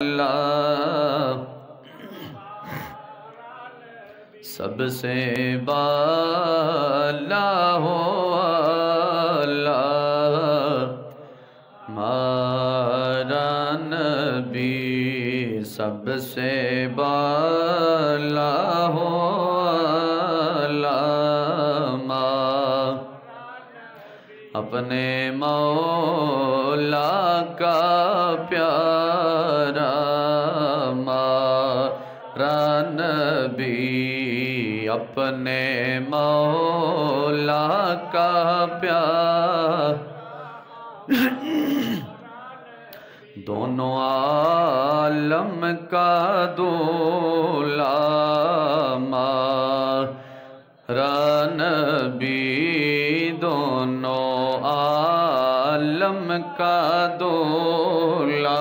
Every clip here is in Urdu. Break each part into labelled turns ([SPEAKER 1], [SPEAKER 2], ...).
[SPEAKER 1] اللہ سب سے بالا ہو اللہ ہمارا نبی سب سے بالا ہو اللہ اپنے مولا کا پیارا ہمارا نبی اپنے مولا کا پیارا دونوں عالم کا دولا ہمارا نبی دونوں عالم کا دولا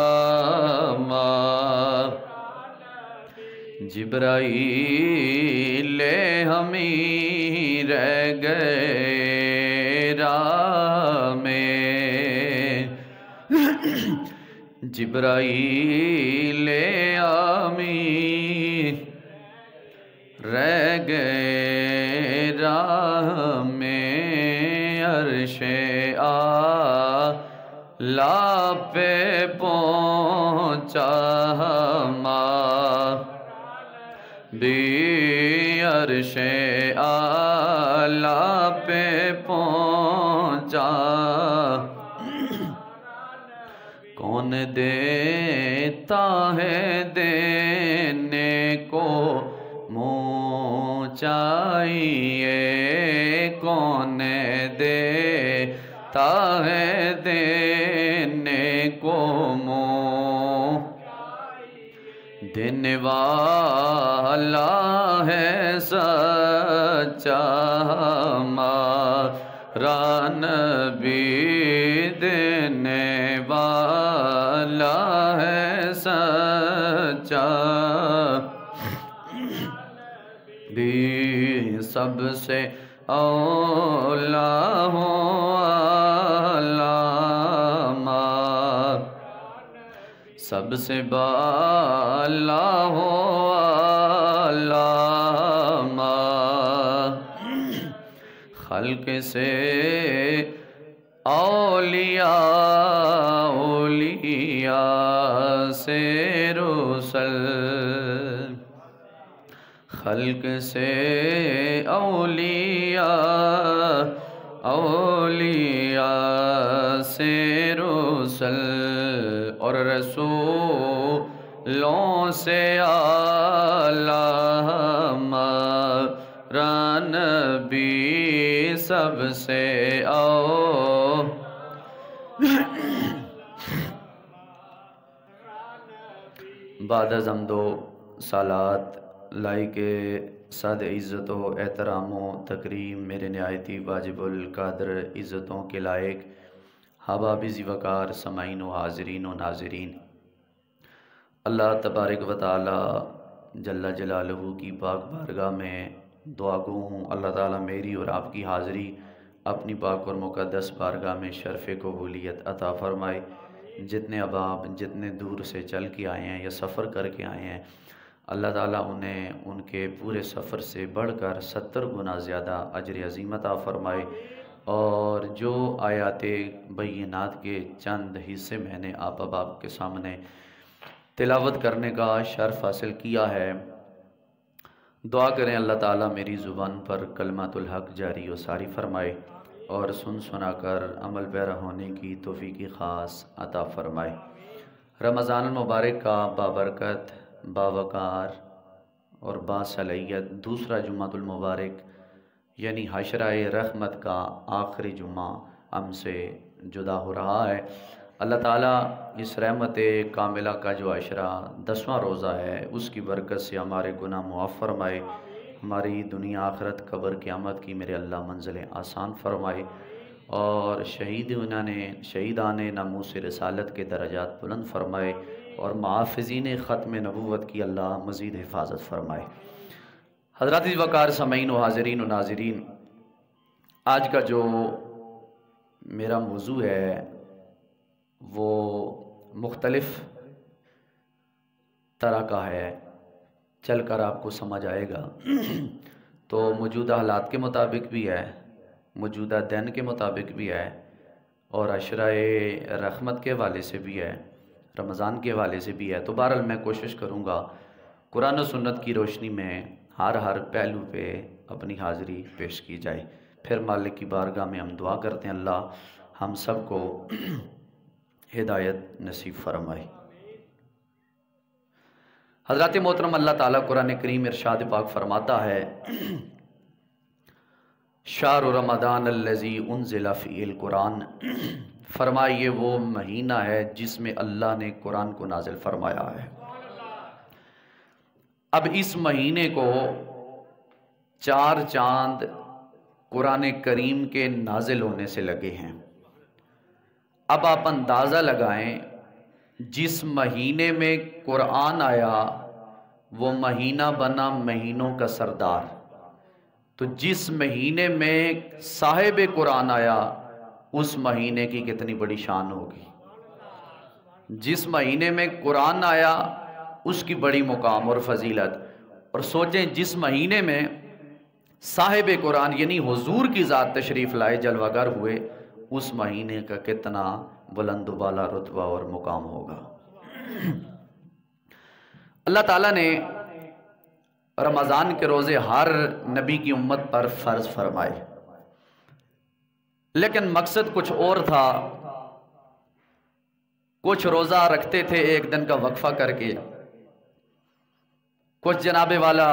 [SPEAKER 1] جبرائیل ہمیں رہ گئے راہ میں جبرائیل ہمیں رہ گئے راہ میں عرش اعلیٰ پہ پہنچا بھی عرش اعلیٰ پہ پہنچا کون دیتا ہے دینے کو منہ چاہیے کون دیتا ہے دینے کو منہ دینے والا ہے سچا ہمارا نبی دینے والا ہے سچا بھی سب سے اولا ہو علامہ سب سے بالا ہو علامہ خلق سے اولیاء اولیاء سے رسل خلق سے اولیاء اولیاء سے رسل اور رسولوں سے اعلیٰ ہمارا نبی سب سے بعد از حمد و صلوات لائق صد عزت و احترام و تکریم میرے نہایتی واجب القدر عزتوں کے لائق حباب ذی وقار سامعین و حاضرین و ناظرین اللہ تبارک و تعالی جل جلالہ کی پاک بارگاہ میں دعا گو ہوں اللہ تعالی میری اور آپ کی حاضری اپنی پاک اور مقدس بارگاہ میں شرف قبولیت عطا فرمائے جتنے احباب جتنے دور سے چل کے آئے ہیں یا سفر کر کے آئے ہیں اللہ تعالیٰ انہیں ان کے پورے سفر سے بڑھ کر 70 گنا زیادہ اجر عظیم عطا فرمائے اور جو آیات بینات کے چند حصے میں نے آپ احباب کے سامنے تلاوت کرنے کا شرف حاصل کیا ہے دعا کریں اللہ تعالیٰ میری زبان پر کلمات الحق جاری و ساری فرمائے اور سن سنا کر عمل پیرا ہونے کی توفیق خاص عطا فرمائے رمضان المبارک کا بابرکت باوقار اور باصلاحیت دوسرا جمعۃ المبارک یعنی حشرہ رحمت کا آخری جمعہ ہم سے جدا ہو رہا ہے اللہ تعالیٰ اس رحمت کاملہ کا جو عشرہ 10واں روزہ ہے اس کی برکت سے ہمارے گناہ معاف فرمائے ہماری دنیا آخرت قبر قیامت کی میرے اللہ منزلیں آسان فرمائے اور شہیدان ناموس رسالت کے درجات بلند فرمائے اور محافظین ختم نبوت کی اللہ مزید حفاظت فرمائے حضرات وقار سامعین و حاضرین و ناظرین آج کا جو میرا موضوع ہے وہ مختلف طرح کا ہے، چل کر آپ کو سمجھ آئے گا۔ تو موجودہ حالات کے مطابق بھی ہے، موجودہ دن کے مطابق بھی ہے، اور عشرہ رحمت کے حوالے سے بھی ہے، رمضان کے حوالے سے بھی ہے۔ تو بہرحال میں کوشش کروں گا قرآن و سنت کی روشنی میں ہر پہلو پہ اپنی حاضری پیش کی جائے۔ پھر مالک کی بارگاہ میں ہم دعا کرتے ہیں اللہ ہم سب کو ہدایت نصیب فرمائے۔ حضرات محترم، اللہ تعالیٰ قرآن کریم ارشاد پاک فرماتا ہے شہر رمضان الذی انزل فیہ القرآن، فرمائیے وہ مہینہ ہے جس میں اللہ نے قرآن کو نازل فرمایا ہے۔ اب اس مہینے کو 4 چاند قرآن کریم کے نازل ہونے سے لگے ہیں۔ اب آپ اندازہ لگائیں جس مہینے میں قرآن آیا وہ مہینہ بنا مہینوں کا سردار، تو جس مہینے میں صاحب قرآن آیا اس مہینے کی کتنی بڑی شان ہوگی۔ جس مہینے میں قرآن آیا اس کی بڑی مقام اور فضیلت، اور سوچیں جس مہینے میں صاحب قرآن یعنی حضور کی ذات تشریف لائے، جلوہ گر ہوئے، اس مہینے کا کتنا بلند و بالا رتبہ اور مقام ہوگا۔ اللہ تعالیٰ نے رمضان کے روزے ہر نبی کی امت پر فرض فرمائے، لیکن مقصد کچھ اور تھا۔ کچھ روزہ رکھتے تھے 1 دن کا وقفہ کر کے، کچھ جناب والا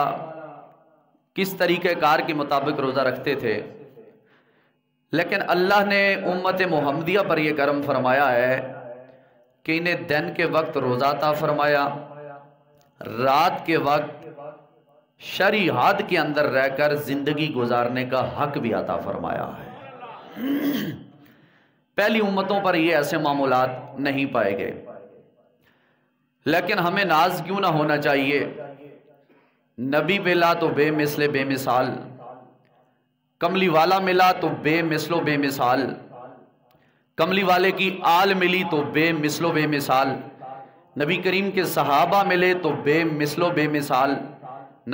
[SPEAKER 1] کس طریقہ کار کے مطابق روزہ رکھتے تھے، لیکن اللہ نے امت محمدیہ پر یہ کرم فرمایا ہے کہ انہیں دن کے وقت روزہ عطا فرمایا، رات کے وقت شرعی حد کے اندر رہ کر زندگی گزارنے کا حق بھی عطا فرمایا ہے۔ پہلی امتوں پر یہ ایسے معاملات نہیں پائے گئے، لیکن ہمیں ناز کیوں نہ ہونا چاہیے۔ نبی ملا تو بے مثل بے مثال، کملی والا ملا تو بے مثل و بے مثال، کملی والے کی آل ملی تو بے مثل و بے مثال، نبی کریم کے صحابہ ملے تو بے مثل و بے مثال،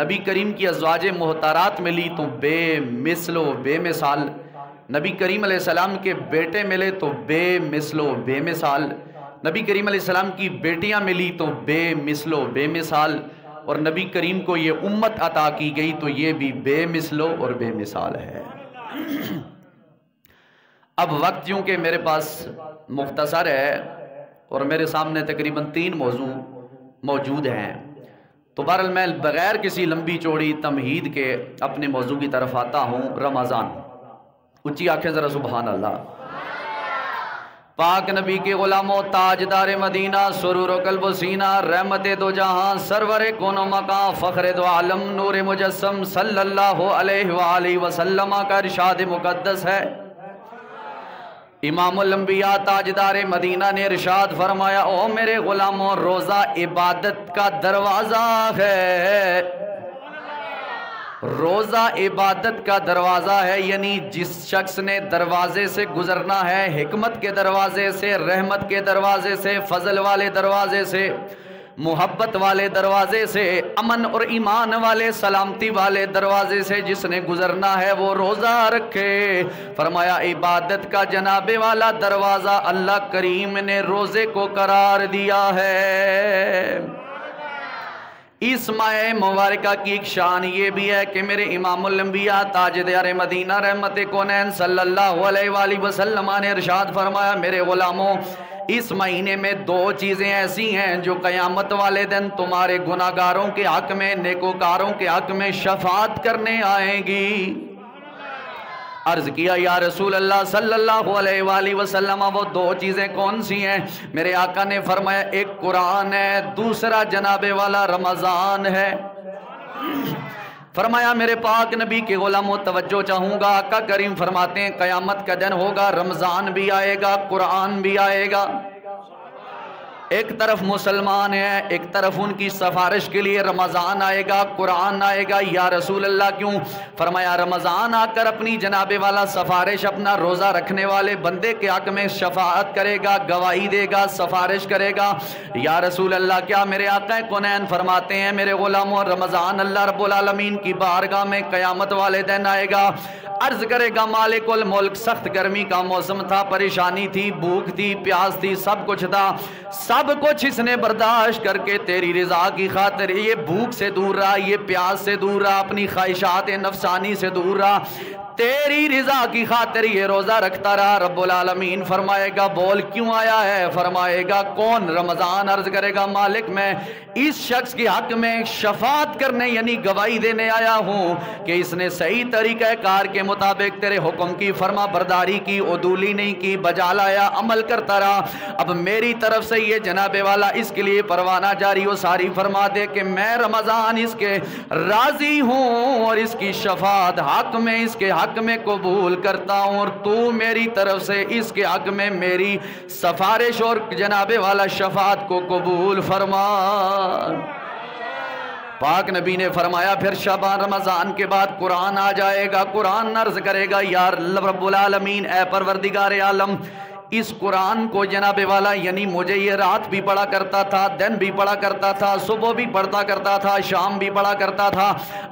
[SPEAKER 1] نبی کریم کی ازواج محترات ملی تو بے مثل و بے مثال، نبی کریم علیہ السلام کے بیٹے ملے تو بے مثل و بے مثال، نبی کریم علیہ السلام کی بیٹیاں ملی تو بے مثل و بے مثال، اور نبی کریم کو یہ امت عطا کی گئی تو یہ بھی بے مثل اور بے مثال ہے۔ اب وقت یوں کہ میرے پاس مختصر ہے اور میرے سامنے تقریباً 3 موضوع موجود ہیں، تو بہرحال میں بغیر کسی لمبی چوڑی تمہید کے اپنے موضوع کی طرف آتا ہوں۔ رمضان، اونچی آنکھیں ذرا سبحان اللہ۔ پاک نبی کے غلام و تاجدار مدینہ، سرور و قلب و سینہ، رحمت دو جہاں، سرور کون و مقام، فخر دو عالم، نور مجسم، صلی اللہ علیہ وآلہ وسلم کا ارشاد مقدس ہے۔ امام الانبیاء تاجدار مدینہ نے ارشاد فرمایا، او میرے غلاموں، روزہ عبادت کا دروازہ ہے، روزہ عبادت کا دروازہ ہے، یعنی جس شخص نے دروازے سے گزرنا ہے، حکمت کے دروازے سے، رحمت کے دروازے سے، فضل والے دروازے سے، محبت والے دروازے سے، امن اور ایمان والے سلامتی والے دروازے سے جس نے گزرنا ہے وہ روزہ رکھے۔ فرمایا عبادت کا جناب والا دروازہ اللہ کریم نے روزے کو قرار دیا ہے۔ اس ماہ مبارکہ کی ایک شان یہ بھی ہے کہ میرے امام الانبیاء تاجدار مدینہ رحمت کونین صلی اللہ علیہ وآلہ وسلم نے ارشاد فرمایا، میرے غلاموں، اس مہینے میں 2 چیزیں ایسی ہیں جو قیامت والے دن تمہارے گناہگاروں کے حق میں، نیکوکاروں کے حق میں شفاعت کرنے آئیں گی۔ عرض کیا یا رسول اللہ صلی اللہ علیہ وآلہ وسلم، وہ 2 چیزیں کون سی ہیں؟ میرے آقا نے فرمایا، ایک قرآن ہے، دوسرا جناب والا رمضان ہے۔ فرمایا میرے پاک نبی کے غلاموں توجہ چاہوں گا، آقا کریم فرماتے ہیں قیامت کا دن ہوگا، رمضان بھی آئے گا، قرآن بھی آئے گا۔ ایک طرف مسلمان ہیں، ایک طرف ان کی سفارش کے لیے رمضان آئے گا، قرآن آئے گا۔ یا رسول اللہ کیوں؟ فرمایا رمضان آ کر اپنی جناب والا سفارش اپنا روزہ رکھنے والے بندے کے حق میں شفاعت کرے گا، گواہی دے گا، سفارش کرے گا۔ یا رسول اللہ کیا؟ میرے آقا کونین فرماتے ہیں میرے غلاموں، رمضان اللہ رب العالمین کی بارگاہ میں قیامت والے دن آئے گا، عرض کرے گا مالک الملک، سخت گرمی کا موسم تھا، پریشانی تھی، بھوک تھی، پیاس تھی، سب کچھ تھا، سب کچھ اس نے برداشت کر کے تیری رضا کی خاطر یہ بھوک سے دور رہا، یہ پیاس سے دور رہا، اپنی خواہشات نفسانی سے دور رہا، تیری رضا کی خاطر یہ روزہ رکھتا رہا۔ رب العالمین فرمائے گا بول کیوں آیا ہے؟ فرمائے گا کون؟ رمضان عرض کرے گا مالک میں اس شخص کے حق میں شفاعت کرنے یعنی گواہی دینے آیا ہوں کہ اس نے صحیح طریقہ کار کے مطابق تیرے حکم کی فرما برداری کی، عدولی نہیں کی، بجا لایا، عمل کرتا رہا۔ اب میری طرف سے یہ جناب والا اس کے لیے پروانہ جاری و ساری فرما دے کہ میں رمضان اس کے راضی ہوں اور اس کی شفاعت حق میں اس کے حق میں قبول کرتا ہوں، اور تو میری طرف سے اس کے حق میں میری سفارش اور جناب والا شفاعت کو قبول فرما۔ پاک نبی نے فرمایا پھر شعبان رمضان کے بعد قرآن آ جائے گا، قرآن عرض کرے گا یا رب العالمین اے پروردگار عالم، اس قرآن کو جناب والا یعنی مجھے یہ رات بھی پڑھا کرتا تھا، دن بھی پڑھا کرتا تھا، صبح بھی پڑھتا کرتا تھا، شام بھی پڑھا کرتا تھا،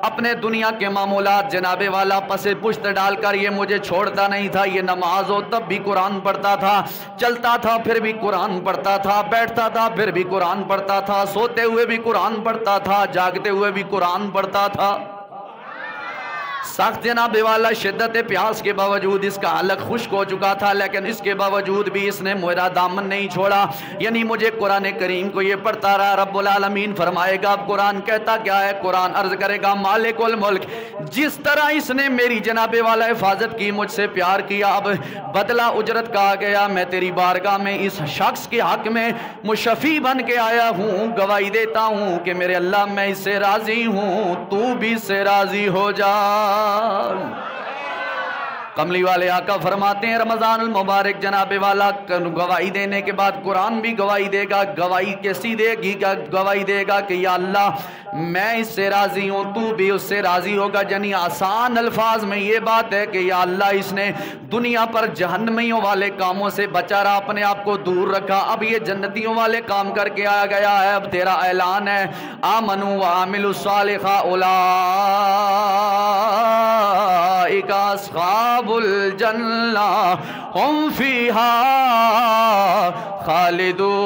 [SPEAKER 1] اپنے دنیا کے معمولات جناب والا پس پشت ڈال کر یہ مجھے چھوڑتا نہیں تھا، یہ نماز ہو تب بھی قرآن پڑھتا تھا، چلتا تھا پھر بھی قرآن پڑھتا تھا، بیٹھتا تھا پھر بھی قرآن پڑھتا تھا، سوتے ہوئے بھی قرآن پڑھتا تھا، جاگتے ہوئے بھی قرآن پڑھتا تھا۔ سخت جناب والا شدت پیاس کے باوجود اس کا حلق خشک ہو چکا تھا، لیکن اس کے باوجود بھی اس نے میرا دامن نہیں چھوڑا، یعنی مجھے قرآن کریم کو یہ پڑھتا رہا۔ رب العالمین فرمائے گا اب قرآن کہتا کیا ہے؟ قرآن عرض کرے گا مالک الملک، جس طرح اس نے میری جناب والا حفاظت کی، مجھ سے پیار کیا، اب بدلہ اجرت کہا گیا، میں تیری بارگاہ میں اس شخص کے حق میں مشفی بن کے آیا ہوں، گواہی دیتا ہوں کہ میرے اللہ میں اس سے راضی ہوں، تو بھی اس سے راضی ہو جا۔ کملی والے آقا فرماتے ہیں رمضان المبارک جناب والا گواہی دینے کے بعد قرآن بھی گواہی دے گا، گواہی کیسی دے گی؟ گواہی دے گا کہ یا اللہ میں اس سے راضی ہوں، تو بھی اس سے راضی ہوگا۔ یعنی آسان الفاظ میں یہ بات ہے کہ یا اللہ اس نے دنیا پر جہنمیوں والے کاموں سے بچا رہا، اپنے آپ کو دور رکھا، اب یہ جنتیوں والے کام کر کے آیا گیا ہے، اب تیرا اعلان ہے آمنوا وعملوا الصالحات اولئک اصحاب الجنہ ہم فیہا خالدون۔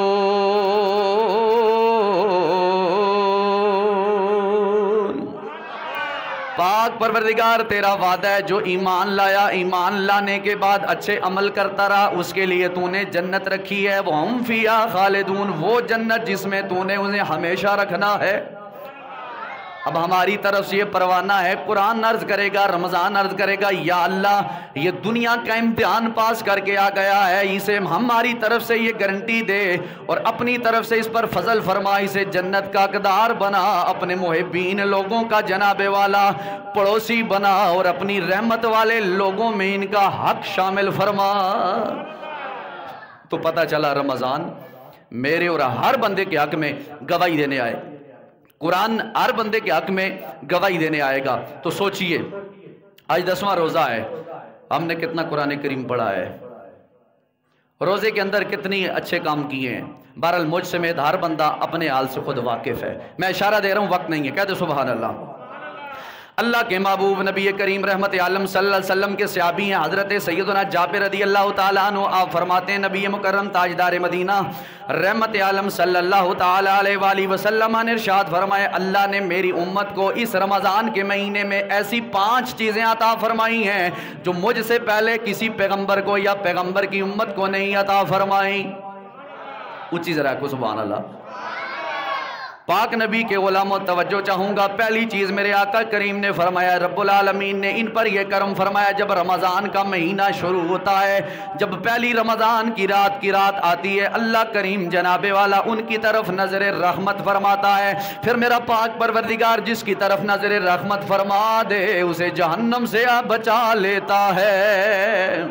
[SPEAKER 1] پاک پروردگار تیرا وعدہ ہے جو ایمان لایا، ایمان لانے کے بعد اچھے عمل کرتا رہا، اس کے لیے تو نے جنت رکھی ہے، وہ ہم فیہا خالدون، وہ جنت جس میں تو نے انہیں ہمیشہ رکھنا ہے۔ اب ہماری طرف سے یہ پروانہ ہے، قرآن عرض کرے گا، رمضان عرض کرے گا یا اللہ یہ دنیا کا امتحان پاس کر کے آ گیا ہے، اسے ہماری طرف سے یہ گارنٹی دے اور اپنی طرف سے اس پر فضل فرما، اسے جنت کا حقدار بنا، اپنے محبین لوگوں کا جناب والا پڑوسی بنا اور اپنی رحمت والے لوگوں میں ان کا حق شامل فرما۔ تو پتہ چلا رمضان میرے اور ہر بندے کے حق میں گواہی دینے آئے، قرآن ہر بندے کے حق میں گواہی دینے آئے گا۔ تو سوچئے آج 10واں روزہ ہے، ہم نے کتنا قرآن کریم پڑھا ہے، روزے کے اندر کتنی اچھے کام کیے ہیں۔ بہرحال مجھ سمیت ہر بندہ اپنے حال سے خود واقف ہے، میں اشارہ دے رہا ہوں، وقت نہیں ہے، کہتے سبحان اللہ۔ اللہ کے محبوب نبی کریم رحمت عالم صلی اللہ علیہ وسلم کے صحابی ہیں حضرت سیدنا جابر رضی اللہ تعالیٰ عنہ، آپ فرماتے ہیں نبی مکرم تاجدار مدینہ رحمت عالم صلی اللہ تعالیٰ علیہ وآلہ وسلم نے ارشاد فرمائے اللہ نے میری امت کو اس رمضان کے مہینے میں ایسی 5 چیزیں عطا فرمائی ہیں جو مجھ سے پہلے کسی پیغمبر کو یا پیغمبر کی امت کو نہیں عطا فرمائی۔ اونچی ذرا کو سبحان اللہ۔ پاک نبی کے غلاموں توجہ چاہوں گا، پہلی چیز میرے آقا کریم نے فرمایا، رب العالمین نے ان پر یہ کرم فرمایا، جب رمضان کا مہینہ شروع ہوتا ہے، جب پہلی رمضان کی رات آتی ہے، اللہ کریم جناب والا ان کی طرف نظر رحمت فرماتا ہے، پھر میرا پاک پروردگار جس کی طرف نظر رحمت فرما دے اسے جہنم سے بچا لیتا ہے۔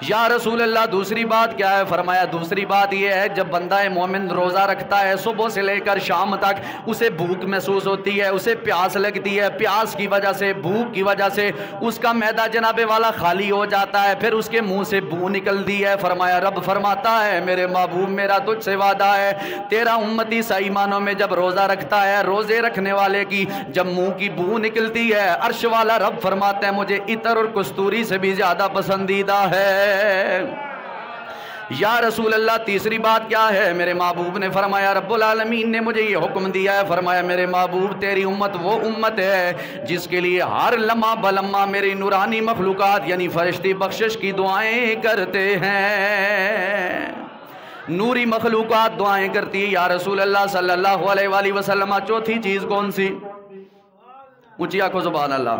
[SPEAKER 1] یا رسول اللہ دوسری بات کیا ہے؟ فرمایا دوسری بات یہ ہے جب بندہ مومن روزہ رکھتا ہے صبح سے لے کر شام تک اسے بھوک محسوس ہوتی ہے، اسے پیاس لگتی ہے، پیاس کی وجہ سے بھوک کی وجہ سے اس کا معدہ جناب والا خالی ہو جاتا ہے، پھر اس کے منہ سے بو نکلتی ہے۔ فرمایا رب فرماتا ہے میرے محبوب میرا تجھ سے وعدہ ہے تیرا امتی صحیح معنوں میں جب روزہ رکھتا ہے روزے رکھنے والے کی جب منہ کی بو نکلتی ہے عرش والا رب فرماتا ہے مجھے عطر اور کستوری سے بھی زیادہ پسندیدہ ہے۔ یا رسول اللہ تیسری بات کیا ہے؟ میرے محبوب نے فرمایا رب العالمین نے مجھے یہ حکم دیا ہے، فرمایا میرے محبوب تیری امت وہ امت ہے جس کے لیے ہر لمحہ بلمحہ میری نورانی مخلوقات یعنی فرشتی بخشش کی دعائیں کرتے ہیں، نوری مخلوقات دعائیں کرتی ہے۔ یا رسول اللہ صلی اللہ علیہ وآلہ وسلم چوتھی چیز کون سی؟ اونچی آنکھوں سبحان اللہ۔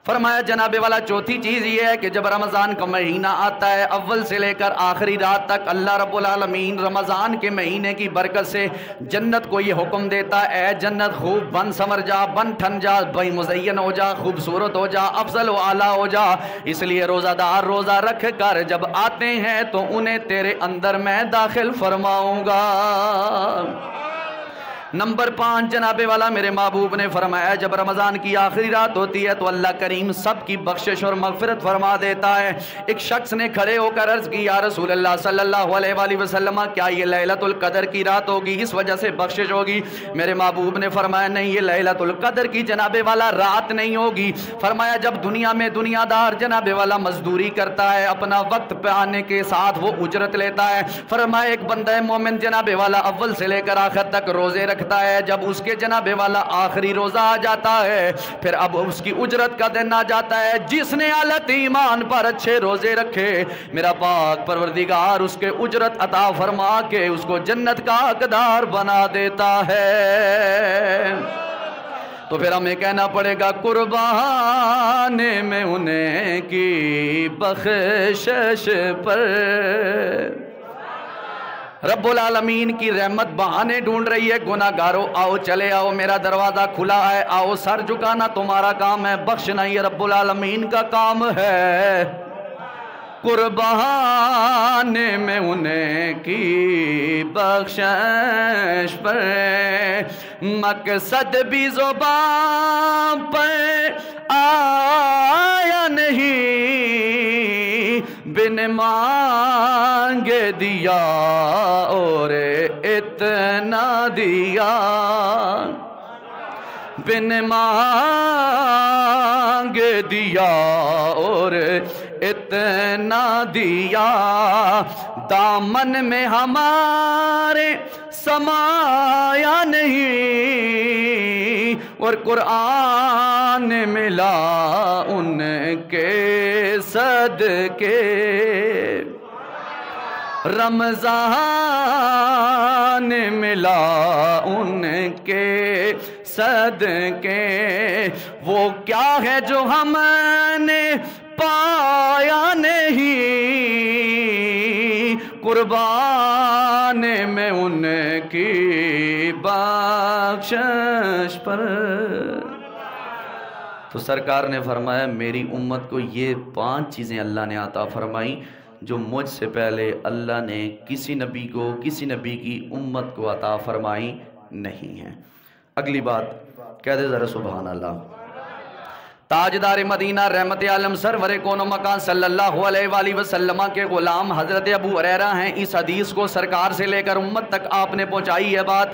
[SPEAKER 1] فرمایا جناب والا چوتھی چیز یہ ہے کہ جب رمضان کا مہینہ آتا ہے اول سے لے کر آخری رات تک اللہ رب العالمین رمضان کے مہینے کی برکت سے جنت کو یہ حکم دیتا ہے اے جنت خوب بن سمر جا، بن ٹھن جا، بھائی مزین ہو جا، خوبصورت ہو جا، افضل و اعلیٰ ہو جا۔ اس لیے روزہ دار روزہ رکھ کر جب آتے ہیں تو انہیں تیرے اندر میں داخل فرماؤں گا۔ نمبر 5 جناب والا میرے محبوب نے فرمایا جب رمضان کی آخری رات ہوتی ہے تو اللہ کریم سب کی بخشش اور مغفرت فرما دیتا ہے۔ ایک شخص نے کھڑے ہو کر عرض کی یا رسول اللہ صلی اللہ علیہ وآلہ وسلم کیا یہ لیلۃ القدر کی رات ہوگی اس وجہ سے بخشش ہوگی؟ میرے محبوب نے فرمایا نہیں یہ لیلۃ القدر کی جناب والا رات نہیں ہوگی۔ فرمایا جب دنیا میں دنیا دار جناب والا مزدوری کرتا ہے اپنا وقت پہ آنے کے ساتھ وہ اجرت لیتا ہے، فرمایا ایک بندہ مومن جناب والا اول سے لے کر آخر تک روزے رکھتا ہے، جب اس کے جناب والا آخری روزہ آ جاتا ہے پھر اب اس کی اجرت کا دن آ جاتا ہے۔ جس نے حالت ایمان پر اچھے روزے رکھے میرا پاک پروردگار اس کے اجرت عطا فرما کے اس کو جنت کا حقدار بنا دیتا ہے۔ تو پھر ہمیں کہنا پڑے گا قربان میں انہیں کی بخشش پر رب العالمین کی رحمت بہانے ڈھونڈ رہی ہے۔ گناہگاروں آؤ چلے آؤ میرا دروازہ کھلا ہے، آؤ سر جھکانا تمہارا کام ہے، بخشنا یہ رب العالمین کا کام ہے۔ قربان میں انہیں کی بخشش پر مقصد بھی زبان پر آیا نہیں، بن مانگے دیا اور اتنا دیا، بن مانگے دیا اور اتنا دیا، دامن میں ہمارے سمایا نہیں، اور قرآن ملا ان کے صدقے، رمضان ملا ان کے صدقے، وہ کیا ہے جو ہم نے پایا نہیں، قربان میں ان کی بخشش پر۔ تو سرکار نے فرمایا میری امت کو یہ 5 چیزیں اللہ نے عطا فرمائی جو مجھ سے پہلے اللہ نے کسی نبی کو کسی نبی کی امت کو عطا فرمائی نہیں ہیں۔ اگلی بات کہہ دے ذرا سبحان اللہ۔ تاجدار مدینہ رحمت عالم سرور کون و مکان صلی اللہ علیہ وآلہ وسلم کے غلام حضرت ابو ہریرہ ہیں، اس حدیث کو سرکار سے لے کر امت تک آپ نے پہنچائی ہے بات۔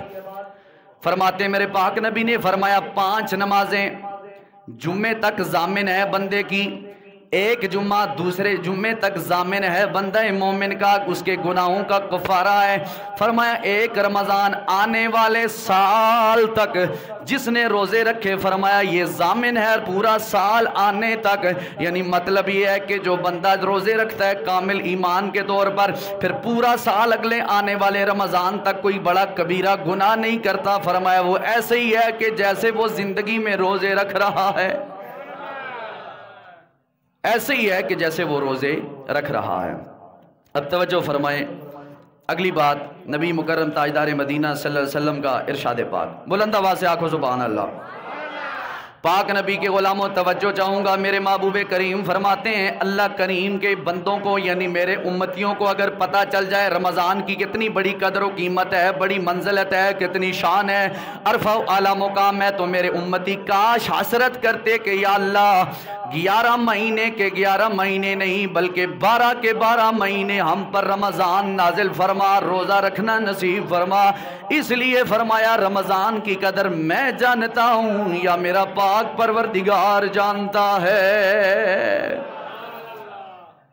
[SPEAKER 1] فرماتے میرے پاک نبی نے فرمایا 5 نمازیں جمعے تک ضامن ہے بندے کی، ایک جمعہ دوسرے جمعے تک ضامن ہے بندہ مومن کا، اس کے گناہوں کا کفارہ ہے۔ فرمایا ایک رمضان آنے والے سال تک جس نے روزے رکھے فرمایا یہ ضامن ہے پورا سال آنے تک، یعنی مطلب یہ ہے کہ جو بندہ روزے رکھتا ہے کامل ایمان کے طور پر پھر پورا سال اگلے آنے والے رمضان تک کوئی بڑا کبیرہ گناہ نہیں کرتا، فرمایا وہ ایسے ہی ہے کہ جیسے وہ زندگی میں روزے رکھ رہا ہے، ایسے ہی ہے کہ جیسے وہ روزے رکھ رہا ہے۔ اب توجہ فرمائیں، اگلی بات نبی مکرم تاجدار مدینہ صلی اللہ علیہ وسلم کا ارشاد پاک، بلند آواز سے آنکھوں سبحان اللہ۔ پاک نبی کے غلاموں توجہ چاہوں گا، میرے محبوب کریم فرماتے ہیں اللہ کریم کے بندوں کو یعنی میرے امتیوں کو اگر پتہ چل جائے رمضان کی کتنی بڑی قدر و قیمت ہے، بڑی منزلت ہے، کتنی شان ہے، عرفہ اعلیٰ مقام ہے، تو میرے امتی کاش حسرت کرتے کہ یا اللہ 11 مہینے کے 11 مہینے نہیں بلکہ 12 کے 12 مہینے ہم پر رمضان نازل فرما، روزہ رکھنا نصیب فرما۔ اس لیے فرمایا رمضان کی قدر میں جانتا ہوں یا میرا پاک پروردگار جانتا ہے۔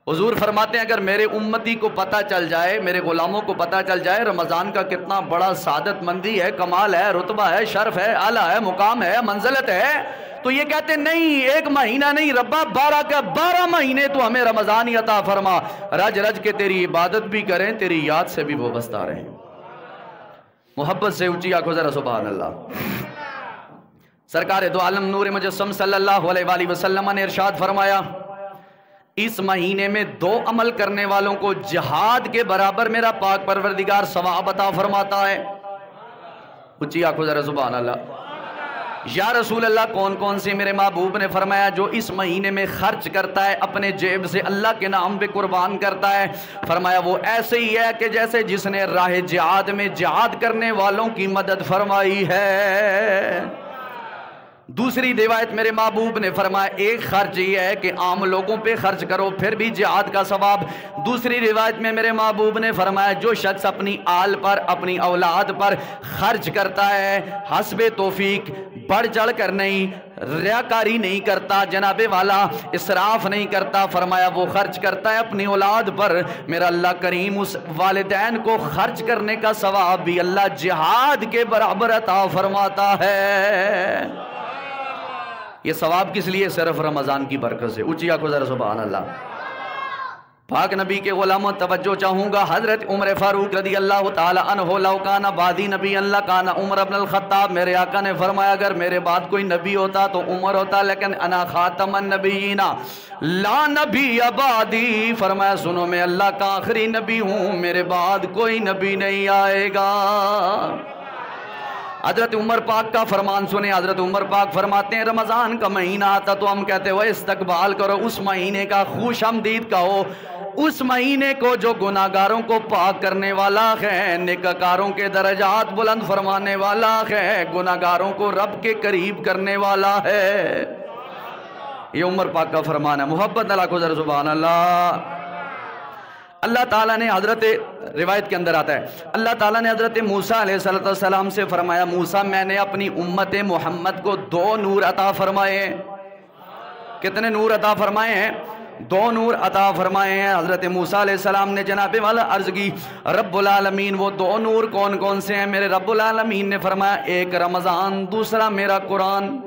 [SPEAKER 1] حضور فرماتے ہیں اگر میرے امتی کو پتہ چل جائے، میرے غلاموں کو پتہ چل جائے رمضان کا کتنا بڑا سعادت مندی ہے، کمال ہے، رتبہ ہے، شرف ہے، اعلیٰ ہے، مقام ہے، منزلت ہے، تو یہ کہتے نہیں 1 مہینہ نہیں ربا 12 کا 12 مہینے تو ہمیں رمضان ہی عطا فرما، رج رج کے تیری عبادت بھی کریں، تیری یاد سے بھی وابستہ رہیں۔ محبت سے اونچی آنکھوں ذرا سبحان اللہ۔ سرکار دو عالم نور مجسم صلی اللہ علیہ وآلہ وسلم نے ارشاد فرمایا اس مہینے میں 2 عمل کرنے والوں کو جہاد کے برابر میرا پاک پروردگار ثواب عطا فرماتا ہے۔ اونچی آنکھوں ذرا سبحان اللہ۔ یا رسول اللہ کون کون سے؟ میرے محبوب نے فرمایا جو اس مہینے میں خرچ کرتا ہے اپنے جیب سے اللہ کے نام پہ قربان کرتا ہے، فرمایا وہ ایسے ہی ہے کہ جیسے جس نے راہ جہاد میں جہاد کرنے والوں کی مدد فرمائی ہے۔ دوسری روایت میرے محبوب نے فرمایا ایک خرچ یہ ہے کہ عام لوگوں پہ خرچ کرو پھر بھی جہاد کا ثواب۔ دوسری روایت میں میرے محبوب نے فرمایا جو شخص اپنی آل پر اپنی اولاد پر خرچ کرتا ہے حسب توفیق، بڑھ چڑھ کر نہیں، ریاکاری نہیں کرتا، جناب والا اسراف نہیں کرتا، فرمایا وہ خرچ کرتا ہے اپنی اولاد پر، میرا اللہ کریم اس والدین کو خرچ کرنے کا ثواب بھی اللہ جہاد کے برابر عطا فرماتا ہے۔ یہ ثواب کس لیے؟ صرف رمضان کی برکت سے۔ اونچی آنکھوں ذرا سبحان اللہ۔ پاک نبی کے غلاموں توجہ چاہوں گا، حضرت عمر فاروق رضی اللہ تعالی عنہ لو کان بعدی نبی اللہ کان عمر بن الخطاب، میرے آقا نے فرمایا اگر میرے بعد کوئی نبی ہوتا تو عمر ہوتا، لیکن انا خاتم النبیین لا نبی بعدی، فرمایا سنو میں اللہ کا آخری نبی ہوں، میرے بعد کوئی نبی نہیں آئے گا۔ حضرت عمر پاک کا فرمان سنیں، حضرت عمر پاک فرماتے ہیں رمضان کا مہینہ آتا تو ہم کہتے وہ استقبال کرو، اس مہینے کا خوش آمدید کہو، اس مہینے کو جو گناہگاروں کو پاک کرنے والا ہے، نیککاروں کے درجات بلند فرمانے والا ہے، گناہگاروں کو رب کے قریب کرنے والا ہے۔ یہ عمر پاک کا فرمان ہے۔ محبت اللہ کو ذرا سبحان اللہ۔ اللہ تعالیٰ نے حضرت روایت کے اندر آتا ہے اللہ تعالیٰ نے حضرت موسیٰ علیہ السلام سے فرمایا موسیٰ میں نے اپنی امت محمد کو 2 نور عطا فرمائے ہیں۔ کتنے نور عطا فرمائے ہیں؟ 2 نور عطا فرمائے ہیں۔ حضرت موسیٰ علیہ السلام نے جناب والا عرض کی رب العالمین وہ 2 نور کون کون سے ہیں؟ میرے رب العالمین نے فرمایا ایک رمضان، دوسرا میرا قرآن۔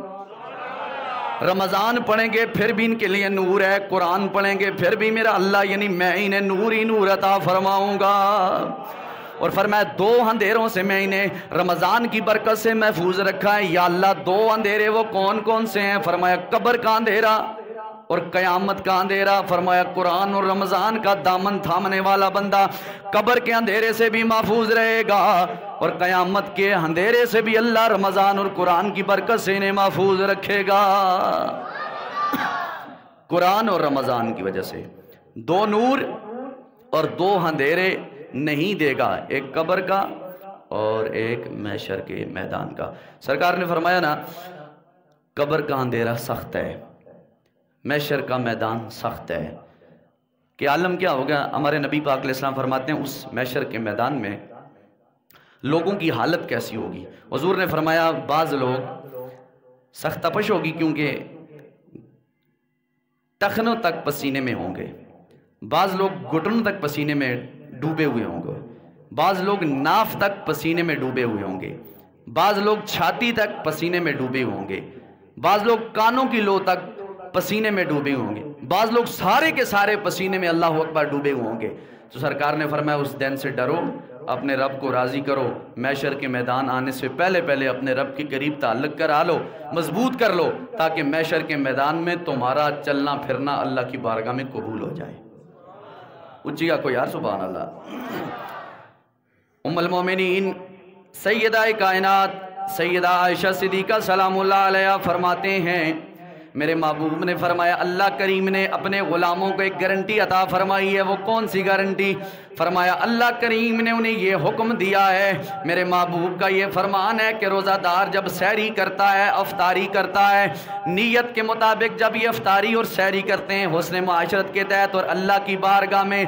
[SPEAKER 1] رمضان پڑھیں گے پھر بھی ان کے لیے نور ہے، قرآن پڑھیں گے پھر بھی میرا اللہ یعنی میں انہیں نور ہی نور عطا فرماؤں گا۔ اور فرمایا 2 اندھیروں سے میں انہیں رمضان کی برکت سے محفوظ رکھا ہے۔ یا اللہ 2 اندھیرے وہ کون کون سے ہیں؟ فرمایا قبر کا اندھیرا اور قیامت کا اندھیرا۔ فرمایا قرآن اور رمضان کا دامن تھامنے والا بندہ قبر کے اندھیرے سے بھی محفوظ رہے گا اور قیامت کے اندھیرے سے بھی اللہ رمضان اور قرآن کی برکت سے انہیں محفوظ رکھے گا۔ قرآن اور رمضان کی وجہ سے 2 نور اور 2 اندھیرے نہیں دے گا، ایک قبر کا اور ایک محشر کے میدان کا۔ سرکار نے فرمایا نا قبر کا اندھیرا سخت ہے، محشر کا میدان سخت ہے کہ عالم کیا ہوگا؟ ہمارے نبی پاک علیہ السلام فرماتے ہیں اس محشر کے میدان میں لوگوں کی حالت کیسی ہوگی؟ حضور نے فرمایا بعض لوگ سخت تپش ہوگی کیونکہ ٹخنوں تک پسینے میں ہوں گے، بعض لوگ گھٹنوں تک پسینے میں ڈوبے ہوئے ہوں گے، بعض لوگ ناف تک پسینے میں ڈوبے ہوئے ہوں گے، بعض لوگ چھاتی تک پسینے میں ڈوبے ہوں گے، بعض لوگ کانوں کی لو تک پسینے میں ڈوبے ہوں گے، بعض لوگ سارے کے سارے پسینے میں اللہ اکبر ڈوبے ہوں گے۔ تو سرکار نے فرمایا اس دن سے ڈرو، اپنے رب کو راضی کرو، محشر کے میدان آنے سے پہلے پہلے اپنے رب کے قریب تعلق کرا لو، مضبوط کر لو تاکہ محشر کے میدان میں تمہارا چلنا پھرنا اللہ کی بارگاہ میں قبول ہو جائے۔ اچھا کو یار سبحان اللہ۔ ام المومنین سیدہ کائنات سیدہ عائشہ صدیقہ سلام اللہ علیہا فرماتے ہیں میرے محبوب نے فرمایا اللہ کریم نے اپنے غلاموں کو ایک گارنٹی عطا فرمائی ہے. وہ کون سی گارنٹی؟ فرمایا اللہ کریم نے انہیں یہ حکم دیا ہے، میرے محبوب کا یہ فرمان ہے کہ روزہ دار جب سحری کرتا ہے، افطاری کرتا ہے، نیت کے مطابق جب یہ افطاری اور سحری کرتے ہیں حسن معاشرت کے تحت، اور اللہ کی بارگاہ میں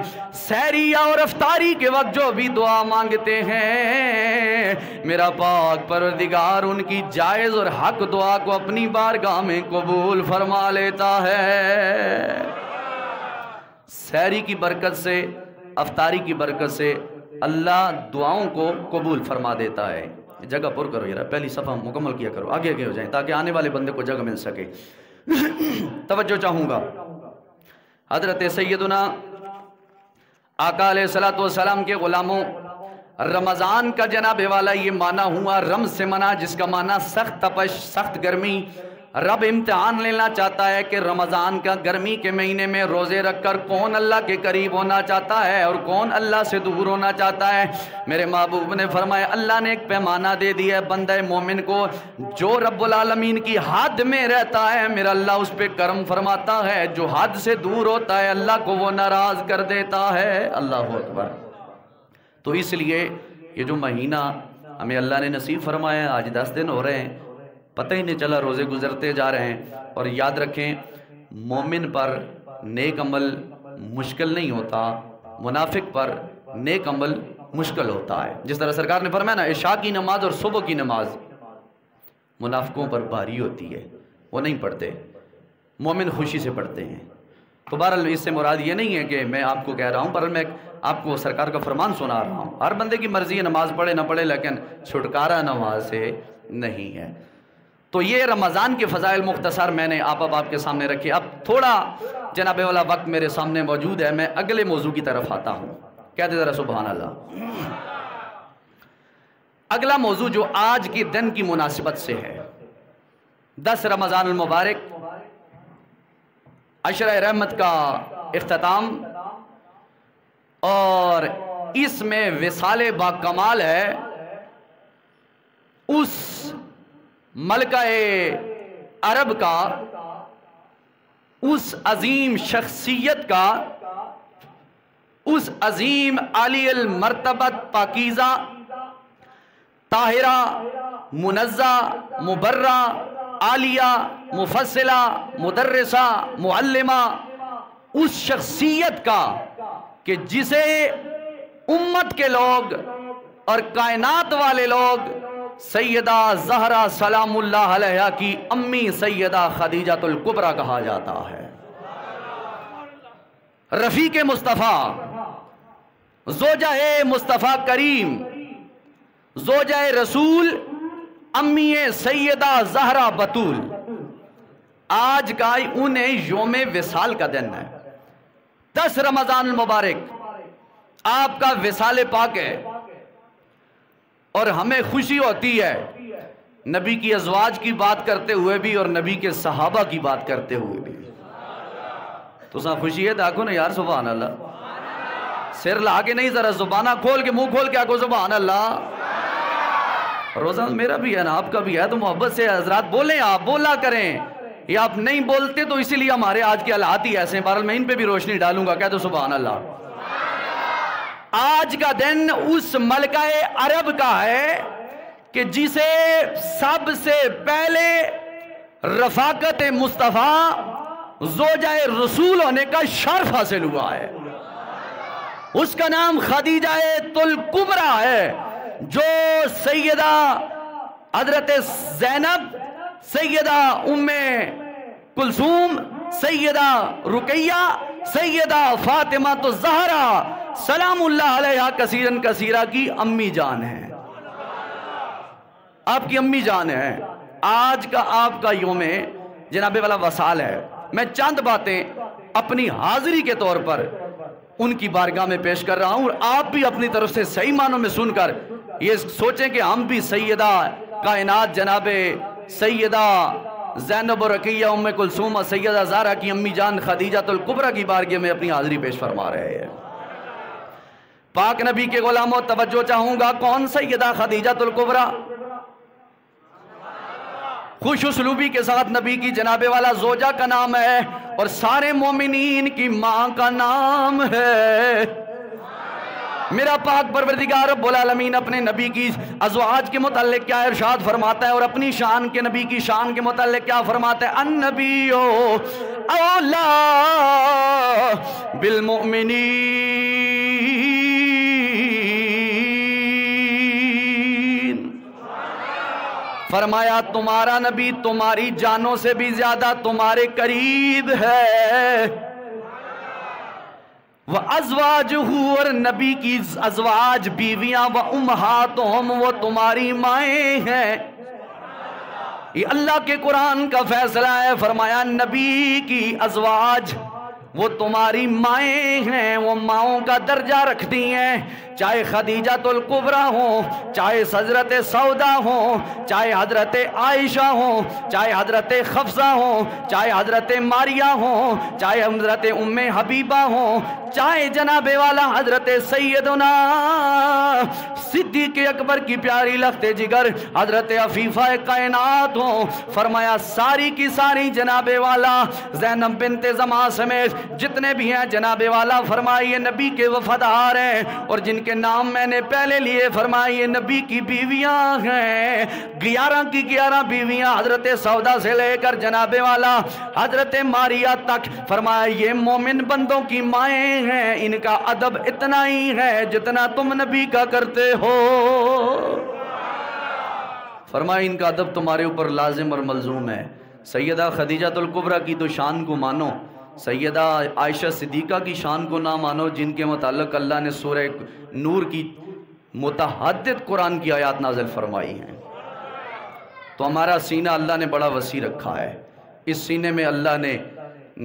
[SPEAKER 1] سحری اور افطاری کے وقت جو بھی دعا مانگتے ہیں، میرا پاک پروردگار ان کی جائز اور حق دعا کو اپنی بارگاہ میں قبول فرما لیتا ہے. سحری کی برکت سے، افطاری کی برکت سے اللہ دعاؤں کو قبول فرما دیتا ہے. جگہ پر کرو یار، پہلی صفحہ مکمل کیا کرو، آگے آگے ہو جائیں تاکہ آنے والے بندے کو جگہ مل سکے. توجہ چاہوں گا، حضرت سیدنا آقا علیہ الصلوۃ والسلام کے غلاموں، رمضان کا جناب والا یہ معنی ہوا، رمز سے منا جس کا معنی سخت تپش، سخت گرمی. رب امتحان لینا چاہتا ہے کہ رمضان کا گرمی کے مہینے میں روزے رکھ کر کون اللہ کے قریب ہونا چاہتا ہے اور کون اللہ سے دور ہونا چاہتا ہے. میرے محبوب نے فرمایا اللہ نے ایک پیمانہ دے دیا ہے بندہ مومن کو، جو رب العالمین کی حد میں رہتا ہے میرا اللہ اس پہ کرم فرماتا ہے، جو حد سے دور ہوتا ہے اللہ کو وہ ناراض کر دیتا ہے. اللہ اکبر. تو اس لیے یہ جو مہینہ ہمیں اللہ نے نصیب فرمایا، آج 10 دن ہو رہے ہیں، پتہ ہی نہیں چلا روزے گزرتے جا رہے ہیں. اور یاد رکھیں مومن پر نیک عمل مشکل نہیں ہوتا، منافق پر نیک عمل مشکل ہوتا ہے. جس طرح سرکار نے فرمایا نا عشاء کی نماز اور صبح کی نماز منافقوں پر بھاری ہوتی ہے، وہ نہیں پڑھتے، مومن خوشی سے پڑھتے ہیں. تو بہرحال اس سے مراد یہ نہیں ہے کہ میں آپ کو کہہ رہا ہوں، پر میں آپ کو سرکار کا فرمان سنا رہا ہوں. ہر بندے کی مرضی ہے نماز پڑھے نہ پڑھے، لیکن چھٹکارا نماز سے نہیں ہے. تو یہ رمضان کے فضائل مختصر میں نے آپ کے سامنے رکھے. اب تھوڑا جناب والا وقت میرے سامنے موجود ہے، میں اگلے موضوع کی طرف آتا ہوں. کہتے ذرا سبحان اللہ. اگلا موضوع جو آج کے دن کی مناسبت سے ہے، 10 رمضان المبارک، عشرہ رحمت کا اختتام، اور اس میں وصال با کمال ہے اس ملکہ عرب کا، اس عظیم شخصیت کا، اس عظیم عالی المرتبت پاکیزہ طاہرہ منزہ مبرہ عالیہ مفصلہ مدرسہ معلمہ، اس شخصیت کا کہ جسے امت کے لوگ اور کائنات والے لوگ سیدہ زہرا سلام اللہ علیہا کی امی سیدہ خدیجۃ الکبریٰ کہا جاتا ہے. رفیق مصطفیٰ، زوجہ مصطفیٰ کریم، زوجہ رسول، امی سیدہ زہرا بطول. آج کا انہیں یوم وصال کا دن ہے، 10 رمضان المبارک آپ کا وصال پاک ہے. اور ہمیں خوشی ہوتی ہے نبی کی ازواج کی بات کرتے ہوئے بھی اور نبی کے صحابہ کی بات کرتے ہوئے بھی. تو سا خوشی ہے دیکھو نا یار، سبحان اللہ. سر لا کے نہیں، ذرا زبانہ کھول کے، منہ کھول کے آگو سبحان اللہ. روزہ میرا بھی ہے نا، آپ کا بھی ہے، تو محبت سے حضرات بولیں، آپ بولا کریں. یا آپ نہیں بولتے تو اسی لیے ہمارے آج کے حالات ہی ایسے ہیں. بہرحال میں ان پہ بھی روشنی ڈالوں گا. کہہ دو سبحان اللہ. آج کا دن اس ملکہ عرب کا ہے کہ جسے سب سے پہلے رفاقت مصطفیٰ زوجہ رسول ہونے کا شرف حاصل ہوا ہے. اس کا نام خدیجہ الکبریٰ ہے، جو سیدہ حضرت زینب، سیدہ ام کلثوم، سیدہ رقیہ، سیدہ فاطمہ الزہرا سلام اللہ علیہا کثیرن کثیرہ کی امی جان ہے، آپ کی امی جان ہے. آج کا آپ کا یوم جناب والا وصال ہے. میں چند باتیں اپنی حاضری کے طور پر ان کی بارگاہ میں پیش کر رہا ہوں، اور آپ بھی اپنی طرف سے صحیح معنوں میں سن کر یہ سوچیں کہ ہم بھی سیدہ کائنات جناب سیدہ زینب و رقیہ ام کلثوم اور سیدہ زہرا کی امی جان خدیجۃ الکبریٰ کی بارگاہ میں اپنی حاضری پیش فرما رہے ہیں. پاک نبی کے غلاموں توجہ چاہوں گا، کون سیدہ خدیجۃ الکبریٰ؟ خوش اسلوبی کے ساتھ نبی کی جناب والا زوجہ کا نام ہے اور سارے مومنین کی ماں کا نام ہے۔ میرا پاک پروردگار رب العالمین اپنے نبی کی ازواج کے متعلق کیا ارشاد فرماتا ہے اور اپنی شان کے نبی کی شان کے متعلق کیا فرماتا ہے؟ النبی اولا بالمؤمنین، فرمایا تمہارا نبی تمہاری جانوں سے بھی زیادہ تمہارے قریب ہے۔ وَأَزْوَاجُهُ، اور نبی کی ازواج بیویاں، وَأُمَّهَاتُهُمْ، وہ تمہاری مائیں ہیں۔ یہ اللہ کے قرآن کا فیصلہ ہے، فرمایا نبی کی ازواج وہ تمہاری مائیں ہیں، وہ ماؤں کا درجہ رکھتی ہیں، چاہے خدیجہ الکبریٰ ہوں، چاہے حضرت سودا ہوں، چاہے حضرت عائشہ ہوں، چاہے حضرت حفصہ ہوں، چاہے حضرت ماریہ ہوں، چاہے حضرت ام حبیبہ ہوں، چاہے جناب والا حضرت سیدنا صدیق اکبر کی پیاری لخت جگر حضرت عفیفہ کائنات ہوں، فرمایا ساری کی ساری جناب والا زینب بنت زماں سمیت جتنے بھی ہیں جناب والا فرمائیے نبی کے وفادار ہیں، اور جن کے نام میں نے پہلے لیے فرمائیے نبی کی بیویاں ہیں، 11 کی 11 بیویاں حضرت سودا سے لے کر جناب والا حضرت ماریہ تک، فرمایا یہ مومن بندوں کی مائیں ہیں، ان کا ادب اتنا ہی ہے جتنا تم نبی کا کرتے ہو۔ فرمایا ان کا ادب تمہارے اوپر لازم اور ملزوم ہے۔ سیدہ خدیجہ الکبریٰ کی تو شان کو مانو، سیدہ عائشہ صدیقہ کی شان کو نہ مانو، جن کے متعلق اللہ نے سورہ نور کی متعدد قرآن کی آیات نازل فرمائی ہیں۔ تو ہمارا سینہ اللہ نے بڑا وسیع رکھا ہے، اس سینے میں اللہ نے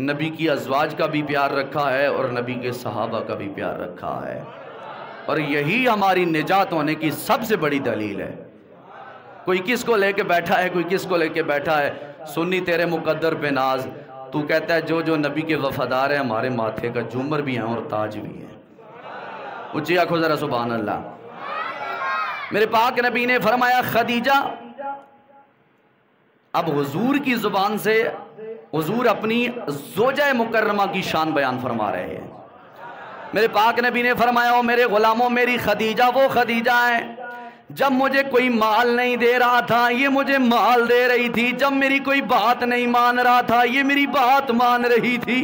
[SPEAKER 1] نبی کی ازواج کا بھی پیار رکھا ہے اور نبی کے صحابہ کا بھی پیار رکھا ہے، اور یہی ہماری نجات ہونے کی سب سے بڑی دلیل ہے۔ کوئی کس کو لے کے بیٹھا ہے، کوئی کس کو لے کے بیٹھا ہے، سنی تیرے مقدر پہ ناز، تو کہتا ہے جو نبی کے وفادار ہیں ہمارے ماتھے کا جھومر بھی ہیں اور تاج بھی ہیں۔ اونچی آنکھوں ذرا سبحان اللہ۔ میرے پاک نبی نے فرمایا خدیجہ، اب حضور کی زبان سے حضور اپنی زوجہ مکرمہ کی شان بیان فرما رہے ہیں۔ میرے پاک نبی نے فرمایا او میرے غلاموں، میری خدیجہ وہ خدیجہ ہے جب مجھے کوئی مال نہیں دے رہا تھا یہ مجھے مال دے رہی تھی، جب میری کوئی بات نہیں مان رہا تھا یہ میری بات مان رہی تھی،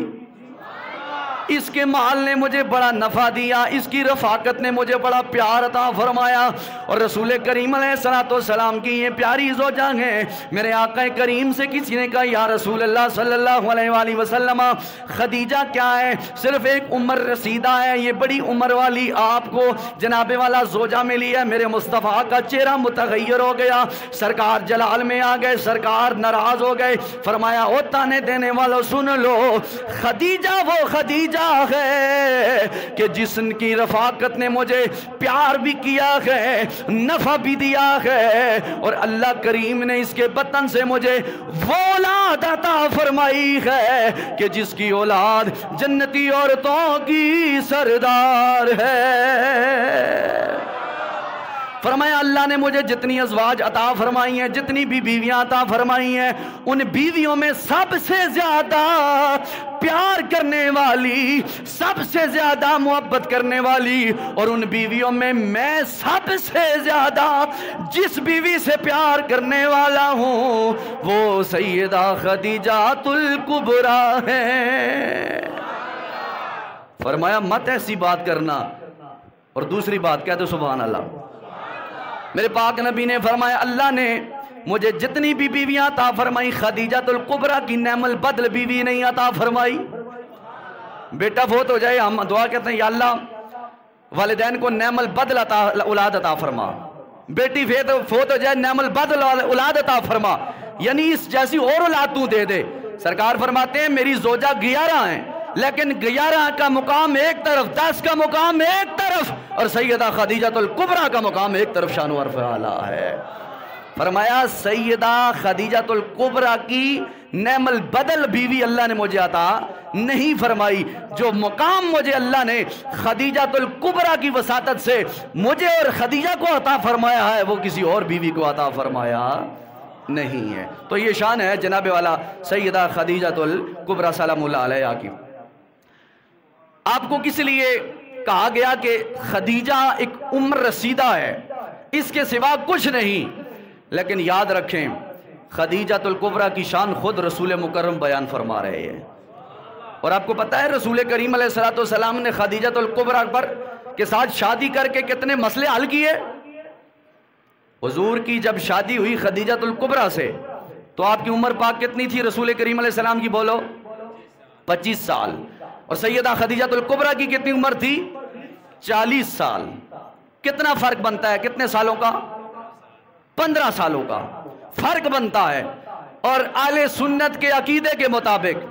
[SPEAKER 1] اس کے مال نے مجھے بڑا نفع دیا، اس کی رفاقت نے مجھے بڑا پیار عطا فرمایا۔ اور رسول کریم علیہ السلام کی یہ پیاری زوجہ ہیں۔ میرے آقا کریم سے کسی نے کہا یا رسول اللہ صلی اللہ علیہ وآلہ وسلم خدیجہ کیا ہے؟ صرف ایک عمر رسیدہ ہے، یہ بڑی عمر والی آپ کو جناب والا زوجہ ملی ہے۔ میرے مصطفیٰ کا چہرہ متغیر ہو گیا، سرکار جلال میں آ گئے، سرکار ناراض ہو گئے، فرمایا او تانے دینے والوں سن لو، خدیجہ وہ خدیجہ ہے کہ جس کی رفاقت نے مجھے پیار بھی کیا ہے، نفع بھی دیا ہے، اور اللہ کریم نے اس کے بطن سے مجھے وہ اولاد عطا فرمائی ہے کہ جس کی اولاد جنتی عورتوں کی سردار ہے۔ فرمایا اللہ نے مجھے جتنی ازواج عطا فرمائی ہیں، جتنی بھی بیویاں عطا فرمائی ہیں، ان بیویوں میں سب سے زیادہ پیار کرنے والی، سب سے زیادہ محبت کرنے والی، اور ان بیویوں میں میں سب سے زیادہ جس بیوی سے پیار کرنے والا ہوں وہ سیدہ خدیجہ الکبریٰ ہے۔ فرمایا مت ایسی بات کرنا، اور دوسری بات کہہ دو سبحان اللہ۔ میرے پاک نبی نے فرمایا اللہ نے مجھے جتنی بھی بیویاں عطا فرمائی خدیجہ الکبریٰ کی نعم البدل بیوی نہیں عطا فرمائی۔ بیٹا فوت ہو جائے ہم دعا کہتے ہیں یا اللہ والدین کو نعم البدل اولاد عطا فرما، بیٹی فوت ہو جائے نعم البدل اولاد عطا فرما، یعنی اس جیسی اور اولاد تو دے دے۔ سرکار فرماتے ہیں میری زوجہ 11 ہیں، لیکن 11 کا مقام ایک طرف، 10 کا مقام ایک طرف، اور سیدہ خدیجہ الکبریٰ کا مقام ایک طرف شان و عرف اعلیٰ ہے۔ فرمایا سیدہ خدیجہ الکبریٰ کی نعم البدل بیوی اللہ نے مجھے عطا نہیں فرمائی، جو مقام مجھے اللہ نے خدیجہ الکبریٰ کی وساطت سے مجھے اور خدیجہ کو عطا فرمایا ہے وہ کسی اور بیوی کو عطا فرمایا نہیں ہے۔ تو یہ شان ہے جناب والا سیدہ خدیجہ الکبریٰ سلام اللہ علیہا کی۔ آپ کو کس لیے کہا گیا کہ خدیجہ ایک عمر رسیدہ ہے، اس کے سوا کچھ نہیں، لیکن یاد رکھیں خدیجہ الکبریٰ کی شان خود رسول مکرم بیان فرما رہے ہیں۔ اور آپ کو پتہ ہے رسول کریم علیہ السلام نے خدیجہ الکبریٰ کے ساتھ شادی کر کے کتنے مسئلے حل کیے؟ حضور کی جب شادی ہوئی خدیجہ الکبریٰ سے تو آپ کی عمر پاک کتنی تھی رسول کریم علیہ السلام کی؟ بولو 25 سال۔ اور سیدہ خدیجہ الکبریٰ کی کتنی عمر تھی؟ 40 سال۔ کتنا فرق بنتا ہے؟ کتنے سالوں کا؟ 15 سالوں کا فرق بنتا ہے۔ اور اہل سنت کے عقیدے کے مطابق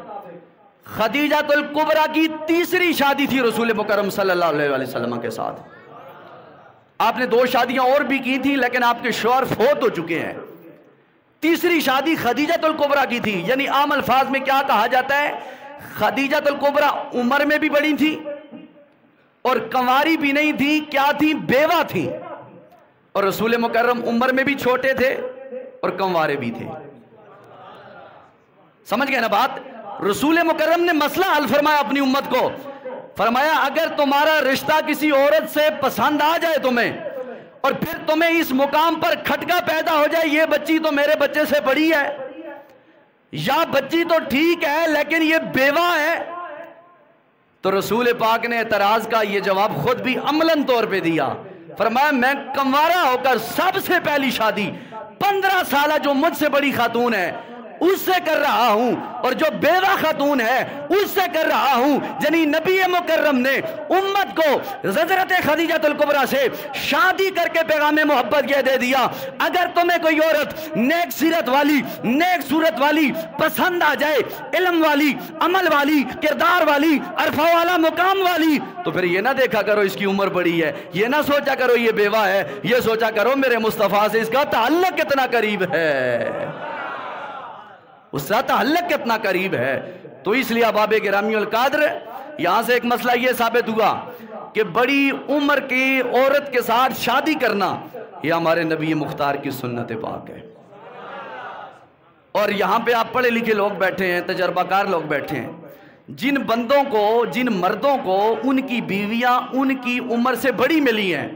[SPEAKER 1] خدیجہ الکبریٰ کی تیسری شادی تھی رسول مکرم صلی اللہ علیہ وسلم کے ساتھ۔ آپ نے 2 شادیاں اور بھی کی تھی لیکن آپ کے شوہر فوت ہو چکے ہیں۔ تیسری شادی خدیجہ الکبریٰ کی تھی، یعنی عام الفاظ میں کیا کہا جاتا ہے؟ خدیجہ الکبریٰ عمر میں بھی بڑی تھی اور کنواری بھی نہیں تھی، کیا تھی؟ بیوہ تھی۔ اور رسول مکرم عمر میں بھی چھوٹے تھے اور کنوارے بھی تھے۔ سمجھ گئے نا بات؟ رسول مکرم نے مسئلہ حل فرمایا اپنی امت کو، فرمایا اگر تمہارا رشتہ کسی عورت سے پسند آ جائے تمہیں، اور پھر تمہیں اس مقام پر کھٹکا پیدا ہو جائے یہ بچی تو میرے بچے سے بڑی ہے، یا بچی تو ٹھیک ہے لیکن یہ بیوہ ہے، تو رسول پاک نے اعتراض کا یہ جواب خود بھی عملاً طور پہ دیا۔ فرمایا میں کنوارا ہو کر سب سے پہلی شادی 15 سالہ جو مجھ سے بڑی خاتون ہے اس سے کر رہا ہوں، اور جو بیوہ خاتون ہے اس سے کر رہا ہوں۔ یعنی نبی مکرم نے امت کو حضرت خدیجہ الکبریٰ سے شادی کر کے پیغام محبت یہ دے دیا، اگر تمہیں کوئی عورت نیک سیرت والی، نیک صورت والی پسند آ جائے، علم والی، عمل والی، کردار والی، عرفہ والا، مقام والی، تو پھر یہ نہ دیکھا کرو اس کی عمر بڑی ہے، یہ نہ سوچا کرو یہ بیوہ ہے، یہ سوچا کرو میرے مصطفیٰ سے اس کا تعلق کتنا قریب ہے، اس کا تعلق کتنا قریب ہے۔ تو اس لیے احباب گرامی القدر یہاں سے ایک مسئلہ یہ ثابت ہوا کہ بڑی عمر کی عورت کے ساتھ شادی کرنا یہ ہمارے نبی مختار کی سنت پاک ہے۔ اور یہاں پہ آپ پڑھے لکھے لوگ بیٹھے ہیں، تجربہ کار لوگ بیٹھے ہیں، جن بندوں کو، جن مردوں کو ان کی بیویاں ان کی عمر سے بڑی ملی ہیں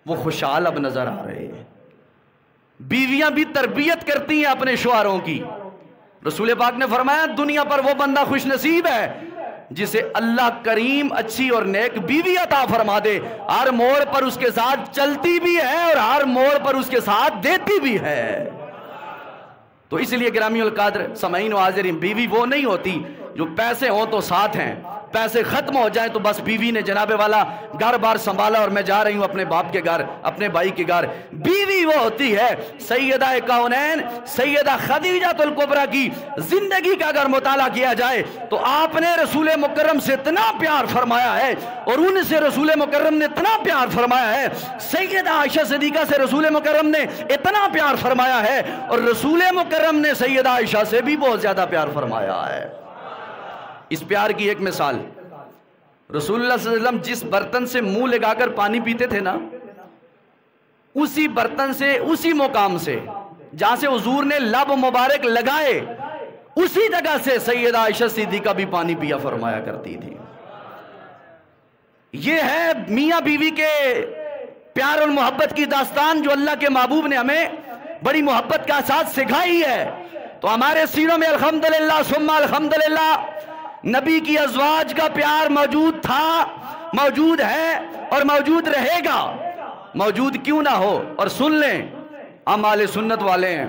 [SPEAKER 1] وہ خوشحال اب نظر آ رہے ہیں، بیویاں بھی تربیت کرتی ہیں اپنے شوہروں کی۔ رسول پاک نے فرمایا دنیا پر وہ بندہ خوش نصیب ہے جسے اللہ کریم اچھی اور نیک بیوی عطا فرما دے، ہر موڑ پر اس کے ساتھ چلتی بھی ہے اور ہر موڑ پر اس کے ساتھ دیتی بھی ہے۔ تو اس لیے گرامی القدر سامعین و حاضرین، بیوی وہ نہیں ہوتی جو پیسے ہوں تو ساتھ ہیں، پیسے ختم ہو جائیں تو بس بیوی نے جناب والا گھر بار سنبھالا اور میں جا رہی ہوں اپنے باپ کے گھر، اپنے بھائی کے گھر۔ بیوی وہ ہوتی ہے سیدہ کونین سیدہ خدیجہ الکبریٰ کی زندگی کا اگر مطالعہ کیا جائے تو آپ نے رسول مکرم سے اتنا پیار فرمایا ہے اور ان سے رسول مکرم نے اتنا پیار فرمایا ہے، سیدہ عائشہ صدیقہ سے رسول مکرم نے اتنا پیار فرمایا ہے، اور رسول مکرم نے سیدہ عائشہ سے بھی بہت زیادہ پیار فرمایا ہے۔ اس پیار کی ایک مثال، رسول اللہ صلی اللہ علیہ وسلم جس برتن سے منہ لگا کر پانی پیتے تھے نا، اسی برتن سے، اسی مقام سے جہاں سے حضور نے لب مبارک لگائے اسی جگہ سے سیدہ عائشہ صدیقہ بھی پانی پیا فرمایا کرتی تھی۔ یہ ہے میاں بیوی کے پیار اور محبت کی داستان جو اللہ کے محبوب نے ہمیں بڑی محبت کا ساتھ سکھائی ہے۔ تو ہمارے سینوں میں الحمدللہ ثم الحمدللہ نبی کی ازواج کا پیار موجود تھا، موجود ہے اور موجود رہے گا، موجود کیوں نہ ہو۔ اور سن لیں ہم اہل سنت والے ہیں،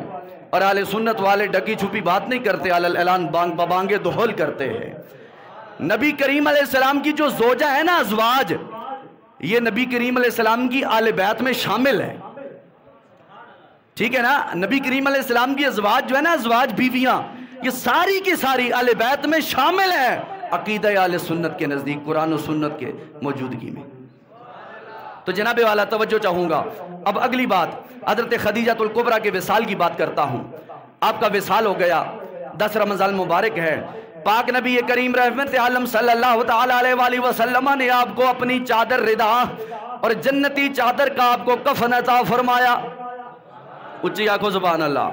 [SPEAKER 1] اور اہل سنت والے ڈکی چھپی بات نہیں کرتے، علی الاعلان ببانگے دہل کرتے ہیں۔ نبی کریم علیہ السلام کی جو زوجہ ہے نا، ازواج، یہ نبی کریم علیہ السلام کی آل بیت میں شامل ہے، ٹھیک ہے نا؟ نبی کریم علیہ السلام کی ازواج جو ہے نا، ازواج بیویاں، یہ ساری کی ساری آل بیت میں شامل ہے عقیدہ اہل سنت کے نزدیک، قرآن و سنت کے موجودگی میں۔ تو جناب والا توجہ چاہوں گا۔ اب اگلی بات حضرت خدیجہ الکبریٰ کے وصال کی بات کرتا ہوں۔ آپ کا وصال ہو گیا، 10 رمضان مبارک ہے، پاک نبی کریم رحمت عالم صلی اللہ تعالیٰ علیہ وآلہ وسلم نے آپ کو اپنی چادر رضا اور جنتی چادر کا آپ کو کفن عطا فرمایا۔ اچھی آنکھوں سبحان اللہ۔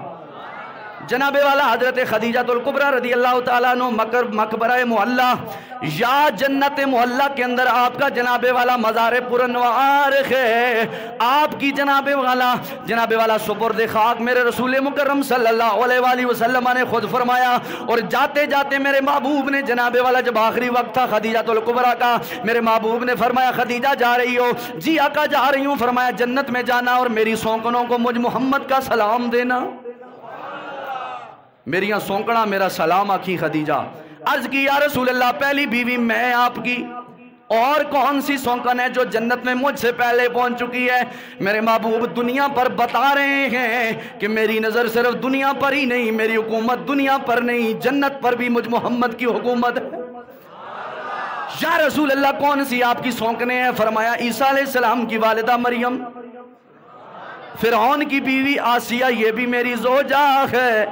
[SPEAKER 1] جناب والا حضرت خدیجۃ الکبریٰ رضی اللہ تعالیٰ عنہ مقبرہ معلیٰ یا جنت معلیٰ کے اندر آپ کا جناب والا مزار پرانوار ہے. آپ کی جناب والا سپرد خاک میرے رسول مکرم صلی اللہ علیہ وآلہ وسلم نے خود فرمایا. اور جاتے جاتے میرے محبوب نے جناب والا جب آخری وقت تھا خدیجۃ الکبریٰ کا, میرے محبوب نے فرمایا خدیجہ جا رہی ہو؟ جی آقا جا رہی ہوں. فرمایا جنت میں جانا اور میری سونکنوں کو مجھ محمد کا سلام دینا. میریاں سونکڑا میرا سلام آکھی خدیجہ. عرض کی یا رسول اللہ پہلی بیوی میں آپ کی, اور کون سی سونکن ہے جو جنت میں مجھ سے پہلے پہنچ چکی ہے؟ میرے محبوب دنیا پر بتا رہے ہیں کہ میری نظر صرف دنیا پر ہی نہیں, میری حکومت دنیا پر نہیں, جنت پر بھی مجھ محمد کی حکومت ہے. یا رسول اللہ کون سی آپ کی سونکنے ہیں؟ فرمایا عیسیٰ علیہ السلام کی والدہ مریم, فرعون کی بیوی آسیہ یہ بھی میری زوجہ ہے,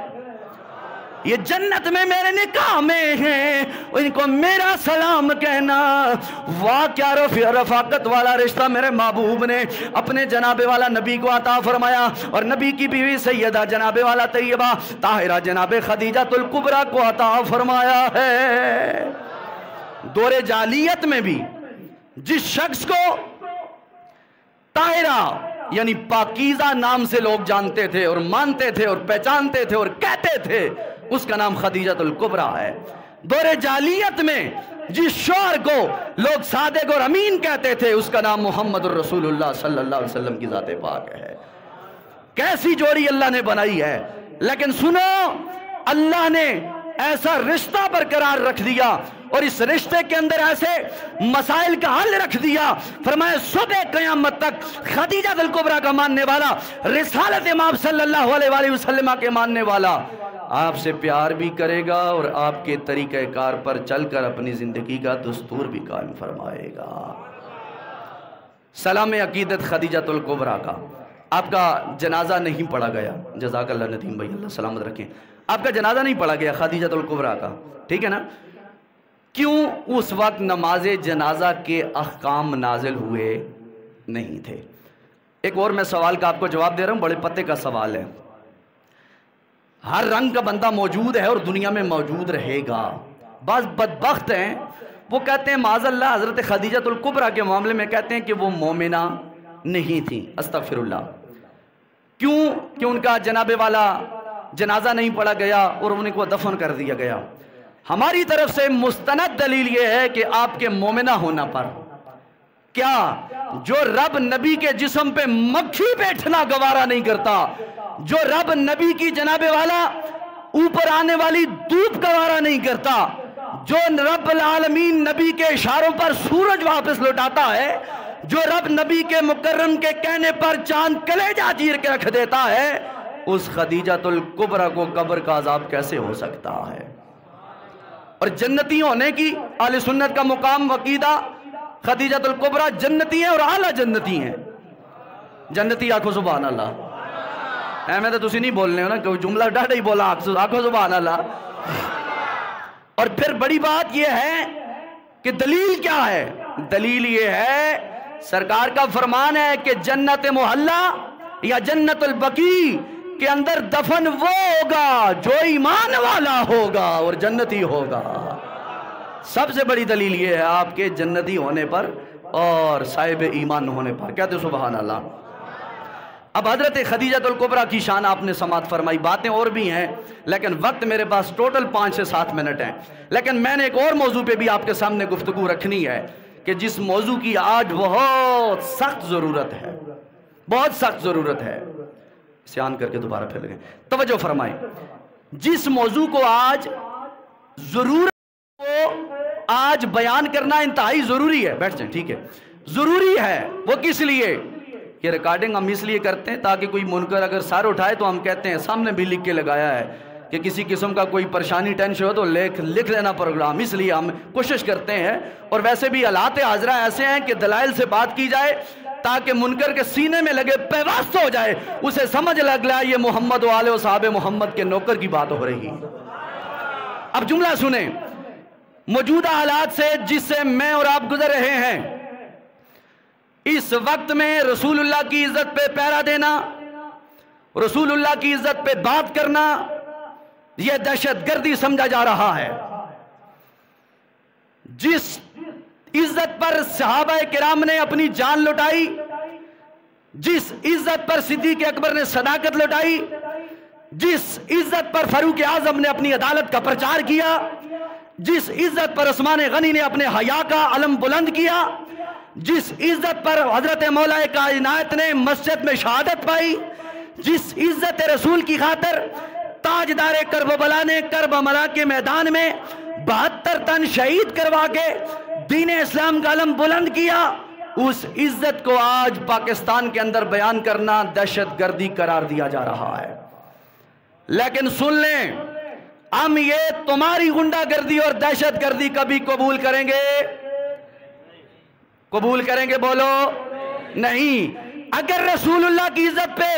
[SPEAKER 1] یہ جنت میں میرے نکاح میں ہیں, ان کو میرا سلام کہنا. واہ کیا رفاقت والا رشتہ میرے محبوب نے اپنے جناب والا نبی کو عطا فرمایا. اور نبی کی بیوی سیدہ جناب والا طیبہ طاہرہ جناب خدیجۃ الکبریٰ کو عطا فرمایا ہے. دور جاہلیت میں بھی جس شخص کو طاہرہ یعنی پاکیزہ نام سے لوگ جانتے تھے اور مانتے تھے اور پہچانتے تھے اور کہتے تھے, اس کا نام خدیجۃ الکبریٰ ہے. دور جاہلیت میں جس شوہر کو لوگ صادق اور امین کہتے تھے, اس کا نام محمد الرسول اللہ صلی اللہ علیہ وسلم کی ذات پاک ہے. کیسی جوڑی اللہ نے بنائی ہے. لیکن سنو, اللہ نے ایسا رشتہ برقرار رکھ دیا اور اس رشتے کے اندر ایسے مسائل کا حل رکھ دیا. فرمایا صبح قیامت تک خدیجہ الکبریٰ کا ماننے والا, رسالت امام صلی اللہ علیہ وآلہ وسلم کے ماننے والا آپ سے پیار بھی کرے گا اور آپ کے طریقہ کار پر چل کر اپنی زندگی کا دستور بھی قائم فرمائے گا. سلام عقیدت خدیجۃ الکبریٰ کا. آپ کا جنازہ نہیں پڑھا گیا, جزاک اللہ ندیم بھائی, اللہ سلامت رکھیں. آپ کا جنازہ نہیں پڑھا گیا خدیجۃ الکبریٰ کا, ٹھیک ہے نا؟ کیوں؟ اس وقت نماز جنازہ کے احکام نازل ہوئے نہیں تھے. ایک اور میں سوال کا آپ کو جواب دے رہا ہوں, بڑے پتے کا سوال ہے. ہر رنگ کا بندہ موجود ہے اور دنیا میں موجود رہے گا. بعض بدبخت ہیں, وہ کہتے ہیں معاذ اللہ حضرت خدیجۃ الکبریٰ کے معاملے میں کہتے ہیں کہ وہ مومنہ نہیں تھیں. استغفر اللہ. کیوں کہ ان کا جناب والا جنازہ نہیں پڑھا گیا اور ان کو دفن کر دیا گیا. ہماری طرف سے مستند دلیل یہ ہے کہ آپ کے مومنہ ہونا پر کیا جو رب نبی کے جسم پہ مکھی بیٹھنا گوارا نہیں کرتا, جو رب نبی کی جناب والا اوپر آنے والی دھوپ گوارا نہیں کرتا, جو رب العالمین نبی کے اشاروں پر سورج واپس لوٹاتا ہے, جو رب نبی کے مکرم کے کہنے پر چاند کلیجہ چیر کے رکھ دیتا ہے, اس خدیجۃ الکبریٰ کو قبر کا عذاب کیسے ہو سکتا ہے؟ اور جنتی ہونے کی اہل سنت کا مقام عقیدہ خدیجۃ الکبریٰ جنتی ہیں اور اعلیٰ جنتی ہیں. جنتی آنکھو سبحان اللہ. میں تو تسی نہیں بولنے ہو نا, کوئی جملہ ڈاڑا ہی بولا آنکھو سبحان اللہ. اور پھر بڑی بات یہ ہے کہ دلیل کیا ہے؟ دلیل یہ ہے سرکار کا فرمان ہے کہ جنت محلہ یا جنت البقیع کے اندر دفن وہ ہوگا جو ایمان والا ہوگا اور جنتی ہوگا. سب سے بڑی دلیل یہ ہے آپ کے جنتی ہونے پر اور صاحب ایمان ہونے پر. کہتے سبحان اللہ. اب حضرت خدیجۃ الکبریٰ کی شان آپ نے سماعت فرمائی. باتیں اور بھی ہیں لیکن وقت میرے پاس ٹوٹل 5 سے 7 منٹ ہیں. لیکن میں نے ایک اور موضوع پہ بھی آپ کے سامنے گفتگو رکھنی ہے کہ جس موضوع کی آج بہت سخت ضرورت ہے, بہت سخت ضرورت ہے. اسے آن کر کے دوبارہ پھر لگیں, توجہ فرمائیں. جس موضوع کو آج ضرورت کو آج بیان کرنا انتہائی ضروری ہے. بیٹھ جائیں, ٹھیک ہے, ضروری ہے. وہ کس لیے؟ یہ ریکارڈنگ ہم اس لیے کرتے ہیں تاکہ کوئی منکر اگر سر اٹھائے تو ہم کہتے ہیں سامنے بھی لکھ کے لگایا ہے کہ کسی قسم کا کوئی پریشانی ٹینشن ہو تو لکھ لینا پروگرام. اس لیے ہم کوشش کرتے ہیں. اور ویسے بھی حالات حاضرہ ایسے ہیں کہ دلائل سے بات کی جائے تاکہ منکر کے سینے میں لگے پیوست ہو جائے, اسے سمجھ لگ جائے یہ محمد و آل و صحاب محمد کے نوکر کی بات ہو رہی. اب جملہ سنیں. موجودہ حالات سے جس سے میں اور آپ گزر رہے ہیں, اس وقت میں رسول اللہ کی عزت پہ پہرا دینا, رسول اللہ کی عزت پہ بات کرنا, یہ دہشت گردی سمجھا جا رہا ہے۔ جس عزت پر صحابہ کرام نے اپنی جان لٹائی، جس عزت پر صدیق اکبر نے صداقت لٹائی، جس عزت پر فاروق اعظم نے اپنی عدالت کا پرچار کیا، جس عزت پر عثمان غنی نے اپنے حیا کا علم بلند کیا، جس عزت پر حضرت مولا کائنات نے مسجد میں شہادت پائی، جس عزت رسول کی خاطر تاجدار کربلا نے کربلا کے میدان میں 72 تن شہید کروا کے دین اسلام کا علم بلند کیا، اس عزت کو آج پاکستان کے اندر بیان کرنا دہشت گردی قرار دیا جا رہا ہے۔ لیکن سن لیں، ہم یہ تمہاری غنڈہ گردی اور دہشت گردی کبھی قبول کریں گے؟ قبول کریں گے؟ بولو نہیں۔ اگر رسول اللہ کی عزت پہ،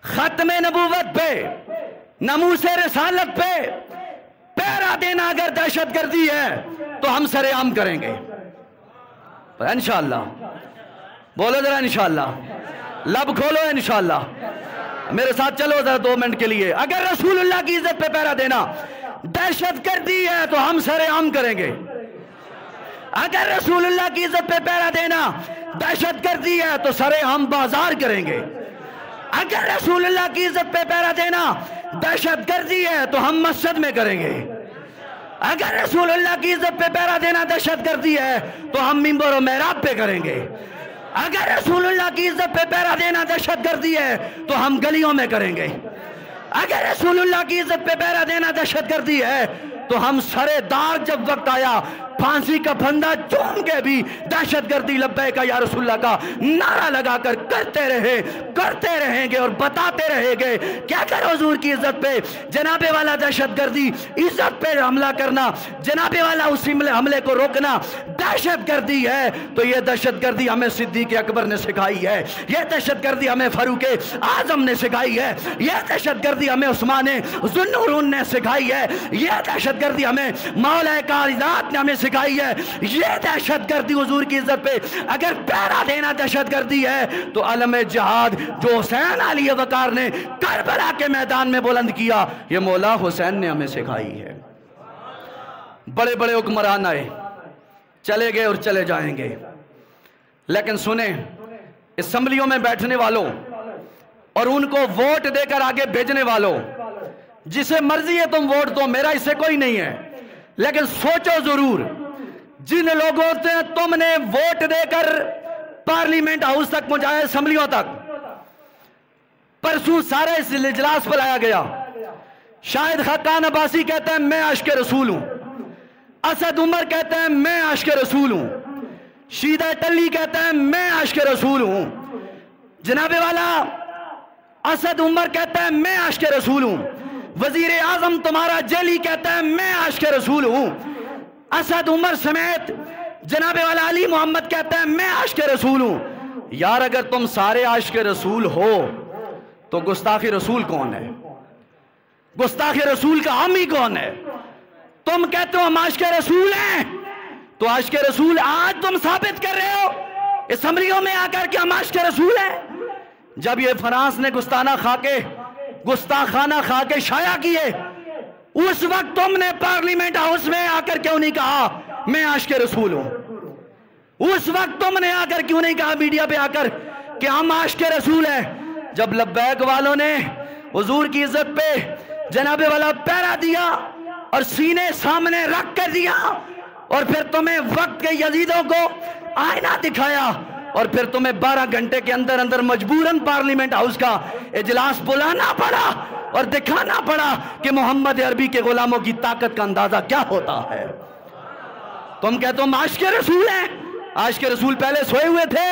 [SPEAKER 1] ختم نبوت پہ، ناموس رسالت پہ پیرا دینا اگر دہشت گردی ہے تو ہم سر عام کریں گے انشاءاللہ۔ بولو ذرا انشاءاللہ، لب کھولو انشاءاللہ، میرے ساتھ چلو ذرا 2 منٹ کے لیے۔ اگر رسول اللہ کی عزت پہ پیرا دینا دہشت گردی ہے تو ہم سر عام کریں گے۔ اگر رسول اللہ کی عزت پہ پیرا دینا دہشت گردی ہے تو سر عام بازار کریں گے۔ اگر رسول اللہ کی عزت پہ پیرا دینا دہشت گردی ہے تو ہم مسجد میں کریں گے۔ اگر رسول اللہ کی عزت پہ پیرا دینا دہشت گردی ہے تو ہم منبر و محراب پہ کریں گے۔ اگر رسول اللہ کی عزت پہ پیرا دینا دہشت گردی ہے تو ہم گلیوں میں کریں گے۔ اگر رسول اللہ کی عزت پہ پیرا دینا دہشت گردی ہے تو ہم سرے دار جب وقت آیا پھانسی کا پھندا چوم کے بھی دہشت گردی لبیک یا رسول اللہ کا نعرہ لگا کر کرتے رہیں گے اور بتاتے رہیں گے کہ اگر حضور کی عزت پہ جناب والا دہشت گردی عزت پہ حملہ کرنا، جناب والا اس حملے کو روکنا دہشت گردی ہے تو یہ دہشت گردی ہمیں صدیق اکبر نے سکھائی ہے، یہ دہشت گردی ہمیں فاروق اعظم نے سکھائی ہے، یہ دہشت گردی ہمیں عثمان ذو النورین نے سکھائی ہے، یہ دہشت گردی ہمیں مولا کائنات نے ہمیں سکھائی ہے۔ یہ دہشت گردی حضور کی عزت پہ اگر پیرا دینا دہشت گردی ہے تو علم جہاد جو حسین علی وقار نے کربلا کے میدان میں بلند کیا یہ مولا حسین نے ہمیں سکھائی ہے۔ بڑے بڑے حکمران آئے، چلے گئے اور چلے جائیں گے، لیکن سنیں اسمبلیوں میں بیٹھنے والوں اور ان کو ووٹ دے کر آگے بھیجنے والوں، جسے مرضی ہے تم ووٹ دو، میرا اس سے کوئی نہیں ہے، لیکن سوچو ضرور جن لوگوں سے تم نے ووٹ دے کر پارلیمنٹ ہاؤس تک پہنچایا، اسمبلیوں تک، پرسوں سارے اس اجلاس پر آیا گیا، شاہد خاقان عباسی کہتے ہیں میں عاشق رسول ہوں، اسد عمر کہتے ہیں میں عاشق رسول ہوں، شیدہ ٹلی کہتے ہیں میں عاشق رسول ہوں، جناب والا اسد عمر کہتا ہے میں عاشق رسول ہوں، وزیر اعظم تمہارا جیلی کہتا ہے میں عاشق رسول ہوں، اسد عمر سمیت جناب والا علی محمد کہتا ہے میں عاشق رسول ہوں۔ یار اگر تم سارے عاشق رسول ہو تو گستاخ رسول کون ہے؟ گستاخ رسول کا حامی کون ہے؟ تم کہتے ہو ہم عاشق رسول ہیں تو عاشق رسول آج تم ثابت کر رہے ہو اسمبلیوں میں آ کر کہ ہم عاشق رسول ہیں۔ جب یہ فرانس نے گستاخانہ خاکے شائع کیے اس وقت تم نے پارلیمنٹ ہاؤس میں آ کر کیوں نہیں کہا میں عاشق رسول ہوں؟ اس وقت تم نے آ کر کیوں نہیں کہا میڈیا پہ آ کر کہ ہم عاشق رسول ہیں؟ جب لبیک والوں نے حضور کی عزت پہ جناب والا پیرا دیا اور سینے سامنے رکھ کر دیا اور پھر تمہیں وقت کے یزیدوں کو آئینہ دکھایا اور پھر تمہیں 12 گھنٹے کے اندر مجبوراً پارلیمنٹ ہاؤس کا اجلاس بلانا پڑا اور دکھانا پڑا کہ محمد عربی کے غلاموں کی طاقت کا اندازہ کیا ہوتا ہے۔ تم کہتے ہو عاشق رسول ہیں، عاشق رسول پہلے سوئے ہوئے تھے،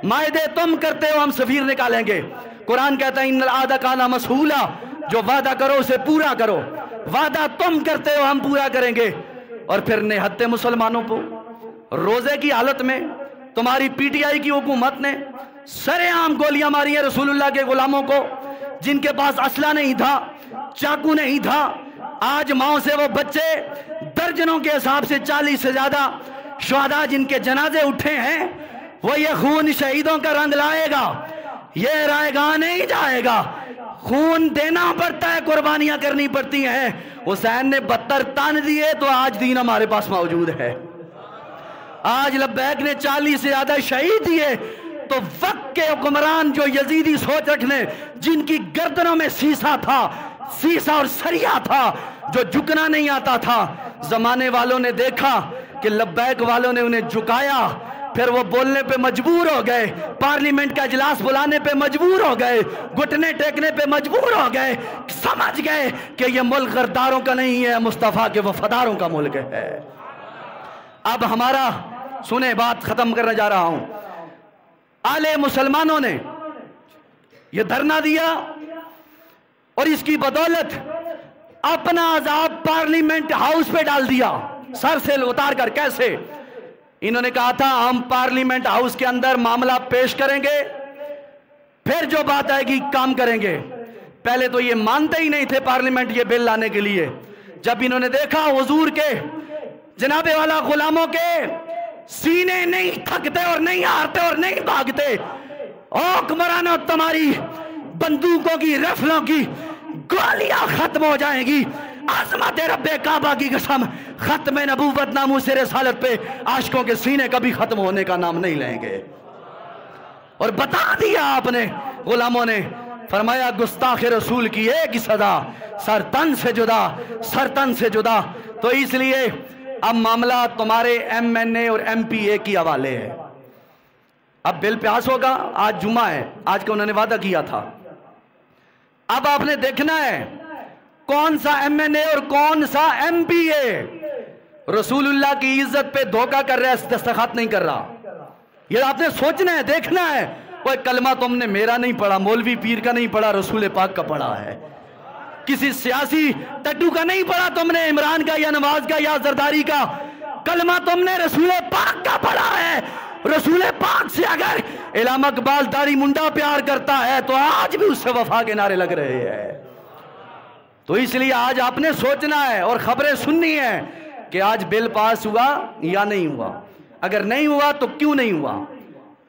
[SPEAKER 1] معاہدے تم کرتے ہو ہم سفیر نکالیں گے۔ قرآن کہتا ہے ان العہد کان مسئولا، جو وعدہ کرو اسے پورا کرو، وعدہ تم کرتے ہو ہم پورا کریں گے۔ اور پھر نہتے مسلمانوں کو روزے کی حالت میں تمہاری پی ٹی آئی کی حکومت نے سر عام گولیاں ماری ہیں رسول اللہ کے غلاموں کو، جن کے پاس اسلحہ نہیں تھا، چاقو نہیں تھا۔ آج ماؤں سے وہ بچے درجنوں کے حساب سے 40 سے زیادہ شہداء جن کے جنازے اٹھے ہیں، وہ یہ خون شہیدوں کا رنگ لائے گا، یہ رائے گاہ نہیں جائے گا، خون دینا پڑتا ہے، قربانیاں کرنی پڑتی ہیں۔ حسین نے 72 تن دیے تو آج دین ہمارے پاس موجود ہے۔ آج لبیک نے 40 سے زیادہ شہید دیے تو وقت کے حکمران جو یزیدی سوچ رکھنے، جن کی گردنوں میں سیسا تھا، سیسا اور سریا تھا، جو جھکنا نہیں آتا تھا، زمانے والوں نے دیکھا کہ لبیک والوں نے انہیں جھکایا، پھر وہ بولنے پہ مجبور ہو گئے، پارلیمنٹ کا اجلاس بلانے پہ مجبور ہو گئے، گھٹنے ٹیکنے پہ مجبور ہو گئے، سمجھ گئے کہ یہ ملک غداروں کا نہیں ہے، مصطفیٰ کے وفاداروں کا ملک ہے۔ اب ہمارا سنیں، بات ختم کرنے جا رہا ہوں۔ آلے مسلمانوں نے یہ دھرنا دیا اور اس کی بدولت اپنا عذاب پارلیمنٹ ہاؤس پہ ڈال دیا، سر سے اتار کر۔ کیسے؟ انہوں نے کہا تھا ہم پارلیمنٹ ہاؤس کے اندر معاملہ پیش کریں گے، پھر جو بات آئے گی کام کریں گے۔ پہلے تو یہ مانتے ہی نہیں تھے پارلیمنٹ یہ بل لانے کے لیے۔ جب انہوں نے دیکھا حضور کے جناب والا غلاموں کے سینے نہیں تھکتے اور نہیں ہارتے اور نہیں بھاگتے، حکمرانوں تمہاری بندوقوں کی رفلوں کی گولیاں ختم ہو جائیں گی، عظمت رب کعبہ کی قسم، ختم نبوت ناموس رسالت پہ عاشقوں کے سینے کبھی ختم ہونے کا نام نہیں لیں گے۔ اور بتا دیا آپ نے، غلاموں نے فرمایا گستاخ رسول کی ایک ہی صدا، سر تن سے جدا، سر تن سے جدا۔ تو اس لیے اب معاملہ تمہارے ایم این اے اور ایم پی اے کی حوالے ہے۔ اب بل پیاس ہوگا، آج جمعہ ہے، آج کا انہوں نے وعدہ کیا تھا۔ اب آپ نے دیکھنا ہے کون سا ایم این اے اور کون سا ایم پی اے رسول اللہ کی عزت پہ دھوکہ کر رہا ہے، دستخط نہیں کر رہا۔ یہ آپ نے سوچنا ہے، دیکھنا ہے۔ کوئی کلمہ تم نے میرا نہیں پڑھا، مولوی پیر کا نہیں پڑھا، رسول پاک کا پڑھا ہے۔ کسی سیاسی ٹڈو کا نہیں پڑھا تم نے، عمران کا یا نواز کا یا زرداری کا، کلمہ تم نے رسول پاک کا پڑھا ہے۔ رسول پاک سے اگر علامہ اقبال داڑھی منڈا پیار کرتا ہے تو آج بھی اس سے وفا کے نعرے لگ رہے ہیں۔ تو اس لیے آج آپ نے سوچنا ہے اور خبریں سننی ہے کہ آج بل پاس ہوا یا نہیں ہوا۔ اگر نہیں ہوا تو کیوں نہیں ہوا،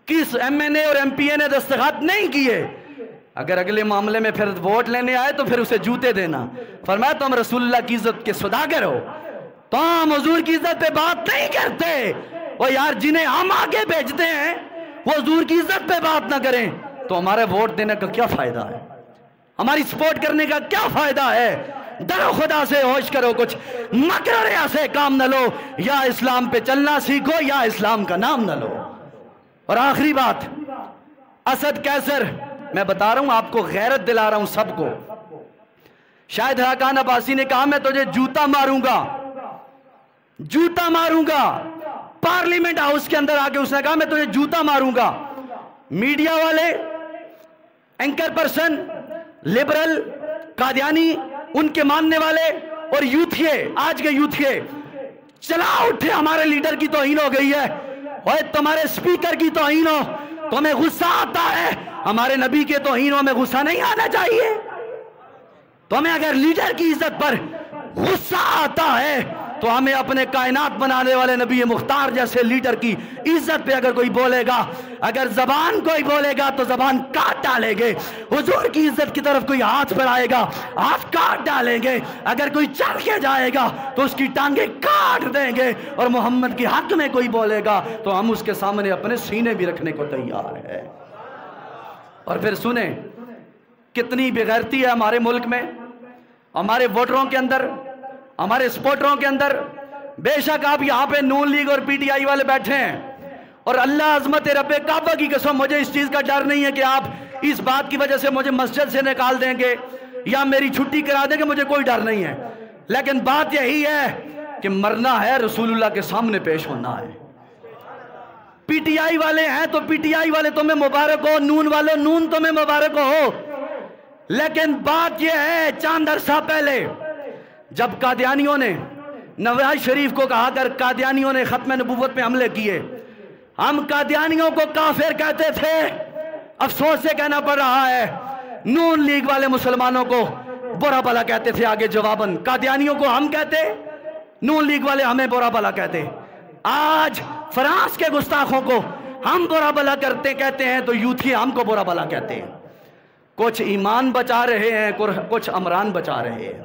[SPEAKER 1] کس ایم این اے اور ایم پی اے نے دستخط نہیں کیے۔ اگر اگلے معاملے میں پھر ووٹ لینے آئے تو پھر اسے جوتے دینا۔ فرمایا تم رسول اللہ کی عزت کے سوداگر ہو، تم حضور کی عزت پہ بات نہیں کرتے۔ وہ یار جنہیں ہم آگے بھیجتے ہیں وہ حضور کی عزت پہ بات نہ کریں تو ہمارے ووٹ دینے کا کیا فائدہ ہے، ہماری سپورٹ کرنے کا کیا فائدہ ہے؟ ڈرو خدا سے، ہوش کرو، کچھ مکر ریا سے کام نہ لو، یا اسلام پہ چلنا سیکھو یا اسلام کا نام نہ لو۔ اور آخری بات، اسد کیسر، میں بتا رہا ہوں آپ کو، غیرت دلا رہا ہوں سب کو۔ شاہد حقان عباسی نے کہا میں تجھے جوتا ماروں گا، جوتا ماروں گا۔ پارلیمنٹ ہاؤس کے اندر آکے اس نے کہا میں تجھے جوتا ماروں گا۔ میڈیا والے، اینکر پرسن، لبرل، قادیانی، ان کے ماننے والے اور یوتھیے، آج کے یوتھیے چلا اٹھے، ہمارے لیڈر کی توہین ہو گئی ہے، اور تمہارے سپیکر کی توہین ہو، تمہیں غصہ آتا ہے، ہمارے نبی کے توہینوں میں غصہ نہیں آنا چاہیے۔ تمہیں اگر لیڈر کی عزت پر غصہ آتا ہے تو ہمیں اپنے کائنات بنانے والے نبی مختار جیسے لیڈر کی عزت پہ اگر کوئی بولے گا، اگر زبان کوئی بولے گا تو زبان کاٹ ڈالیں گے۔ حضور کی عزت کی طرف کوئی ہاتھ بڑھائے گا، ہاتھ کاٹ ڈالیں گے۔ اگر کوئی چل کے جائے گا تو اس کی ٹانگیں کاٹ دیں گے، اور محمد کے حق میں کوئی بولے گا تو ہم اس کے سامنے اپنے سینے بھی رکھنے کو تیار ہے۔ اور پھر سنیں کتنی بےغیرتی ہے ہمارے ملک میں، ہمارے ووٹروں کے اندر، ہمارے سپورٹروں کے اندر۔ بے شک آپ یہاں پہ نون لیگ اور پی ٹی آئی والے بیٹھے ہیں، اور اللہ عظمت رب کعبہ کی قسم مجھے اس چیز کا ڈر نہیں ہے کہ آپ اس بات کی وجہ سے مجھے مسجد سے نکال دیں گے یا میری چھٹی کرا دیں گے، مجھے کوئی ڈر نہیں ہے۔ لیکن بات یہی ہے کہ مرنا ہے، رسول اللہ کے سامنے پیش ہونا ہے۔ پی ٹی آئی والے ہیں تو پی ٹی آئی والے تمہیں مبارک ہو، نون والوں نون تمہیں مبارک ہو، لیکن بات یہ ہے چاند عرصہ پہلے جب قادیانیوں نے نواز شریف کو کہا کر قادیانیوں نے ختم نبوت پہ حملے کیے، ہم قادیانیوں کو کافر کہتے تھے، افسوس سے کہنا پڑ رہا ہے نون لیگ والے مسلمانوں کو برا بھلا کہتے تھے۔ آگے جواباً قادیانیوں کو ہم کہتے، نون لیگ والے ہمیں برا بھلا کہتے۔ آج فرانس کے گستاخوں کو ہم برا بلا کرتے کہتے ہیں تو یوتھی ہم کو برا بلا کہتے ہیں. کچھ ایمان بچا رہے ہیں، کچھ عمران بچا رہے ہیں.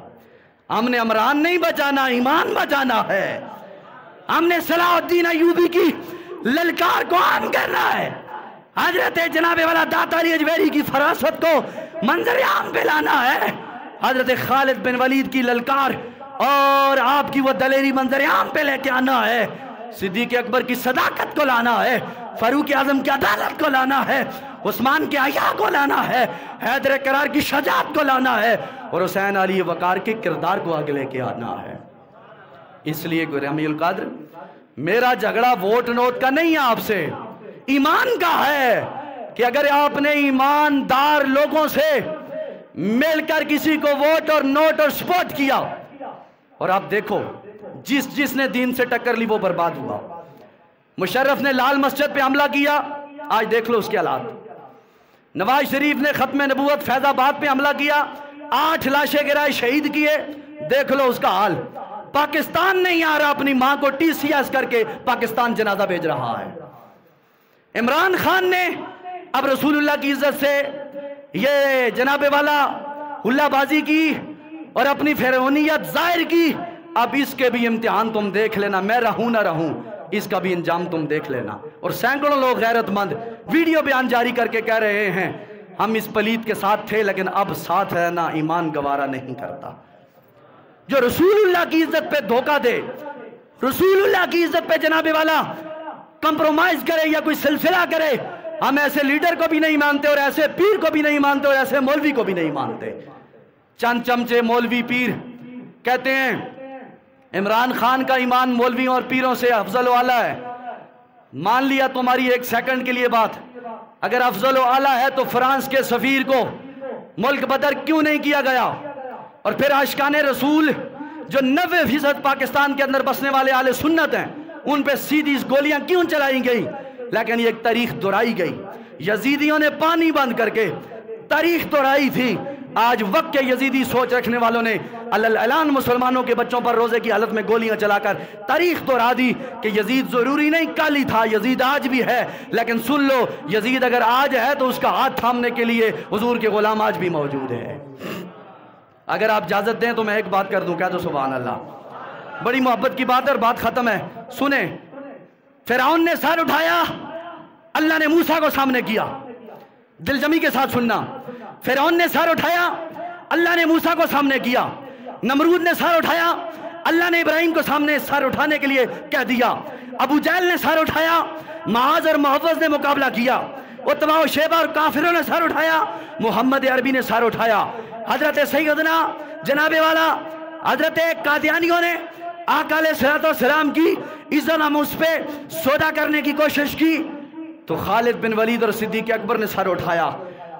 [SPEAKER 1] ہم نے عمران نہیں بچانا، ایمان بچانا ہے. ہم نے صلاح الدین ایوبی کی للکار کو عام کرنا ہے. حضرت جناب والا داتا علی اجویری کی فراست کو منظر عام پہ لانا ہے. حضرت خالد بن ولید کی للکار اور آپ کی وہ دلیری منظر عام پہ لے کے آنا ہے. صدیق اکبر کی صداقت کو لانا ہے، فاروق اعظم کی عدالت کو لانا ہے، عثمان کے حیا کو لانا ہے، حیدر کرار کی شجاعت کو لانا ہے، اور حسین علی وقار کے کردار کو آگے لے کے آنا ہے. اس لیے گرامی القدر میرا جھگڑا ووٹ نوٹ کا نہیں ہے آپ سے، ایمان کا ہے کہ اگر آپ نے ایماندار لوگوں سے مل کر کسی کو ووٹ اور نوٹ اور سپورٹ کیا، اور آپ دیکھو جس نے دین سے ٹکر لی وہ برباد ہوا. مشرف نے لال مسجد پہ حملہ کیا، آج دیکھ لو اس کے حالات. نواز شریف نے ختم نبوت فیض آباد پہ حملہ کیا، 8 لاشیں گرائے، شہید کیے، دیکھ لو اس کا حال. پاکستان نہیں آ رہا اپنی ماں کو ٹی سی ایس کر کے پاکستان جنازہ بھیج رہا ہے. عمران خان نے اب رسول اللہ کی عزت سے یہ جناب والا اللہ بازی کی اور اپنی فرعونیت ظاہر کی. اب اس کے بھی امتحان تم دیکھ لینا، میں رہوں نہ رہوں اس کا بھی انجام تم دیکھ لینا. اور سینکڑوں لوگ غیرت مند ویڈیو بیان جاری کر کے کہہ رہے ہیں ہم اس پلید کے ساتھ تھے لیکن اب ساتھ رہنا ایمان گوارا نہیں کرتا. جو رسول اللہ کی عزت پہ دھوکہ دے، رسول اللہ کی عزت پہ جناب والا کمپرومائز کرے یا کوئی سلسلہ کرے، ہم ایسے لیڈر کو بھی نہیں مانتے اور ایسے پیر کو بھی نہیں مانتے اور ایسے مولوی کو بھی نہیں مانتے. چند چمچے مولوی پیر کہتے ہیں عمران خان کا ایمان مولویوں اور پیروں سے افضل و اعلیٰ ہے. مان لیا تمہاری ایک سیکنڈ کے لیے بات، اگر افضل و اعلیٰ ہے تو فرانس کے سفیر کو ملک بدر کیوں نہیں کیا گیا؟ اور پھر عاشقان رسول جو 90% پاکستان کے اندر بسنے والے اہل سنت ہیں ان پہ سیدھی گولیاں کیوں چلائی گئی؟ لیکن یہ ایک تاریخ دہرائی گئی. یزیدیوں نے پانی بند کر کے تاریخ دہرائی تھی. آج وقت کے یزیدی سوچ رکھنے والوں نے اعلان مسلمانوں کے بچوں پر روزے کی حالت میں گولیاں چلا کر تاریخ دہرا دی کہ یزید ضروری نہیں کل ہی تھا، یزید آج بھی ہے. لیکن سن لو، یزید اگر آج ہے تو اس کا ہاتھ تھامنے کے لیے حضور کے غلام آج بھی موجود ہے. اگر آپ اجازت دیں تو میں ایک بات کر دوں، کہہ دو سبحان اللہ. بڑی محبت کی بات ہے اور بات ختم ہے. سنیں، فرعون نے سر اٹھایا، اللہ نے موسیٰ کو سامنے کیا. دل جمی کے ساتھ سننا. فرعون نے سر اٹھایا، اللہ نے موسیٰ کو سامنے کیا. نمرود نے سر اٹھایا، اللہ نے ابراہیم کو سامنے سر اٹھانے کے لیے کہہ دیا. ابو جہل نے سر اٹھایا، معاذ اور محفظ نے مقابلہ کیا. عتبہ و شیبہ اور کافروں نے سر اٹھایا، محمد عربی نے سر اٹھایا. حضرت سیدنا جناب والا حضرت قادیانیوں نے آقا علیہ السلام کی عزت ناموس پہ سودا کرنے کی کوشش کی تو خالد بن ولید اور صدیق اکبر نے سر اٹھایا.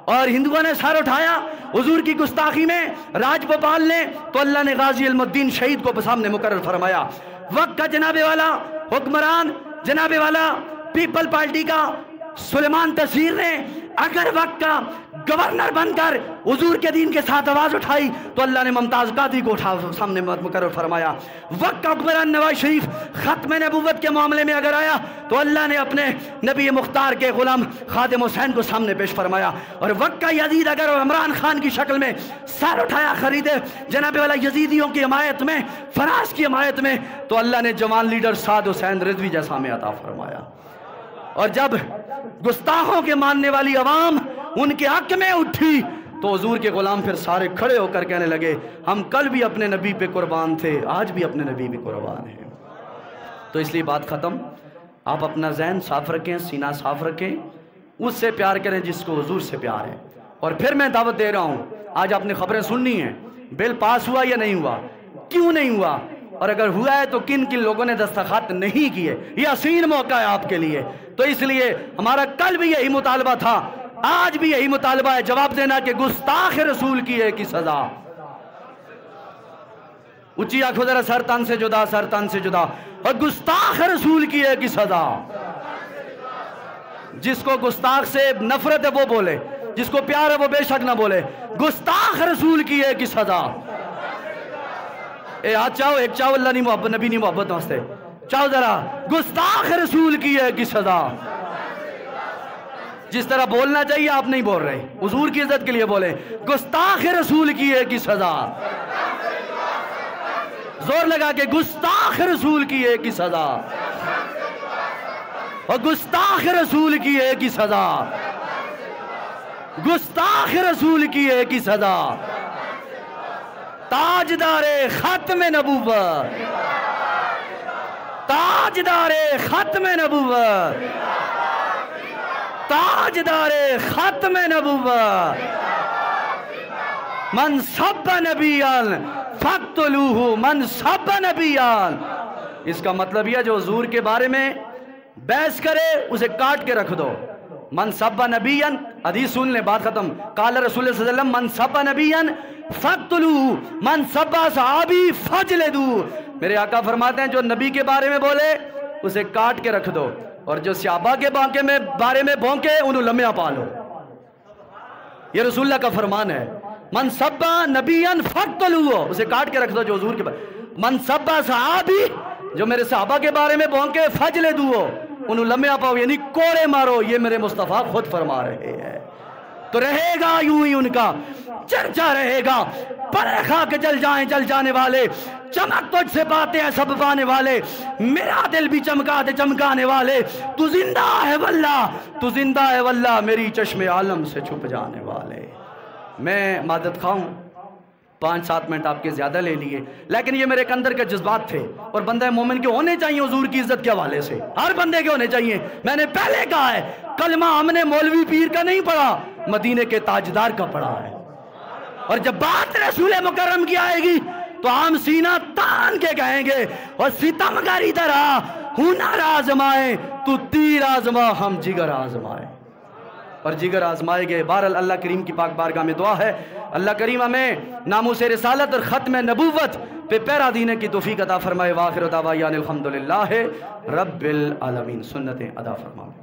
[SPEAKER 1] اور ہندوؤں نے سر اٹھایا حضور کی گستاخی میں. راج بھوپال نے تو اللہ نے غازی علم الدین شہید کو سامنے مقرر فرمایا. وقت کا جناب والا حکمران جناب والا پیپل پارٹی کا سلیمان تصویر نے اگر وقت کا گورنر بن کر حضور کے دین کے ساتھ آواز اٹھائی تو اللہ نے ممتاز قادری کو سامنے مقرر فرمایا. وقت کا حکمران نواز شریف ختم نبوت کے معاملے میں اگر آیا تو اللہ نے اپنے نبی مختار کے غلام خادم حسین کو سامنے پیش فرمایا. اور وقت کا یزید اگر عمران خان کی شکل میں سر اٹھایا خریدے جناب والا یزیدیوں کی حمایت میں، فراز کی حمایت میں، تو اللہ نے جوان لیڈر سعد حسین رضوی جیسا ہمیں عطا فرمایا. اور جب گستاخوں کے ماننے والی عوام ان کے حق میں اٹھی تو حضور کے غلام پھر سارے کھڑے ہو کر کہنے لگے ہم کل بھی اپنے نبی پہ قربان تھے، آج بھی اپنے نبی پہ قربان ہیں. تو اس لیے بات ختم. آپ اپنا ذہن صاف رکھیں، سینہ صاف رکھیں، اس سے پیار کریں جس کو حضور سے پیار ہے. اور پھر میں دعوت دے رہا ہوں، آج آپ نے خبریں سننی ہیں، بل پاس ہوا یا نہیں ہوا، کیوں نہیں ہوا، اور اگر ہوا ہے تو کن کن لوگوں نے دستخط نہیں کیے. یہ حسین موقع ہے آپ کے لیے. تو اس لیے ہمارا کل بھی یہی مطالبہ تھا، آج بھی یہی مطالبہ ہے، جواب دینا کہ گستاخ رسول کی ہے کی سزا. اونچی آنکھوں ذرا، سر تن سے جدا، سر تن سے جدا. اور گستاخ رسول کی ہے کی سزا. جس کو گستاخ سے نفرت ہے وہ بولے، جس کو پیار ہے وہ بے شک نہ بولے. گستاخ رسول کی ہے کی سزا. اے ہاتھ چاہو، ایک چاہو، اللہ نہیں محبت، نبی نہیں محبت واسطے چاہو ذرا. گستاخ رسول کی ہے کی سزا. جس طرح بولنا چاہیے آپ نہیں بول رہے. حضور کی عزت کے لیے بولیں. گستاخ رسول کی ایک ہی سزا. زور لگا کے گستاخ رسول کی ایک ہی سزا. اور گستاخ رسول کی ایک ہی سزا. گستاخ رسول کی ایک ہی سزا. تاجدار ختم نبوت. تاجدار ختم نبوت. تاجدار ختم نبوت. من سب نبیان فقتلوہ. من سب نبیان. اس کا مطلب یہ جو حضور کے بارے میں بحث کرے اسے کاٹ کے رکھ دو. من سب نبیان، حدیث سن لیں، بات ختم. قال رسول اللہ صلی اللہ علیہ وسلم من سب نبیان فقتلوہ من سب صحابی فجلدوہ. میرے آقا فرماتے ہیں جو نبی کے بارے میں بولے اسے کاٹ کے رکھ دو، اور جو صحابہ کے بارے میں بھونکے انہوں لمحہ پالو. یہ رسول اللہ کا فرمان ہے. من سب نبیان فقتلوہ، اسے کاٹ کے رکھ دو جو حضور کے بارے. من سب صحابی، جو میرے صحابہ کے بارے میں بھونکے فجلدوہ، انہوں لمحہ پاؤ، یعنی کوڑے مارو. یہ میرے مصطفیٰ خود فرما رہے ہیں. تو رہے گا یوں ہی ان کا چرچا رہے گا. پرے کھا کے جل جائیں جل جانے والے، چمک تجھ سے باتیں ہیں سب پانے والے، میرا دل بھی چمکا دے چمکانے والے. تو زندہ ہے واللہ، تو زندہ ہے واللہ، میری چشم عالم سے چھپ جانے والے. میں معذرت خواہ ہوں، 5-7 منٹ آپ کے زیادہ لے لیے، لیکن یہ میرے اندر کے جذبات تھے. اور بندہ مومن کے ہونے چاہیے حضور کی عزت کے حوالے سے، ہر بندے کے ہونے چاہیے. میں نے پہلے کہا ہے کلمہ ہم نے مولوی پیر کا نہیں پڑھا، مدینے کے تاجدار کا پڑھا ہے. اور جب بات رسول مکرم کی آئے گی تو ہم سینہ تان کے کہیں گے، اور ستمگاری طرح ہنر آزمائے تو تیر آزما، ہم جگر آزمائے. اور جگر آزمائے گے. بہرحال اللہ کریم کی پاک بارگاہ میں دعا ہے اللہ کریم ہمیں ناموس رسالت اور ختم نبوت پہ پیرا دینے کی توفیق عطا فرمائے. وآخر دعوانا الحمدللہ رب العالمین. سنتیں ادا فرمائے.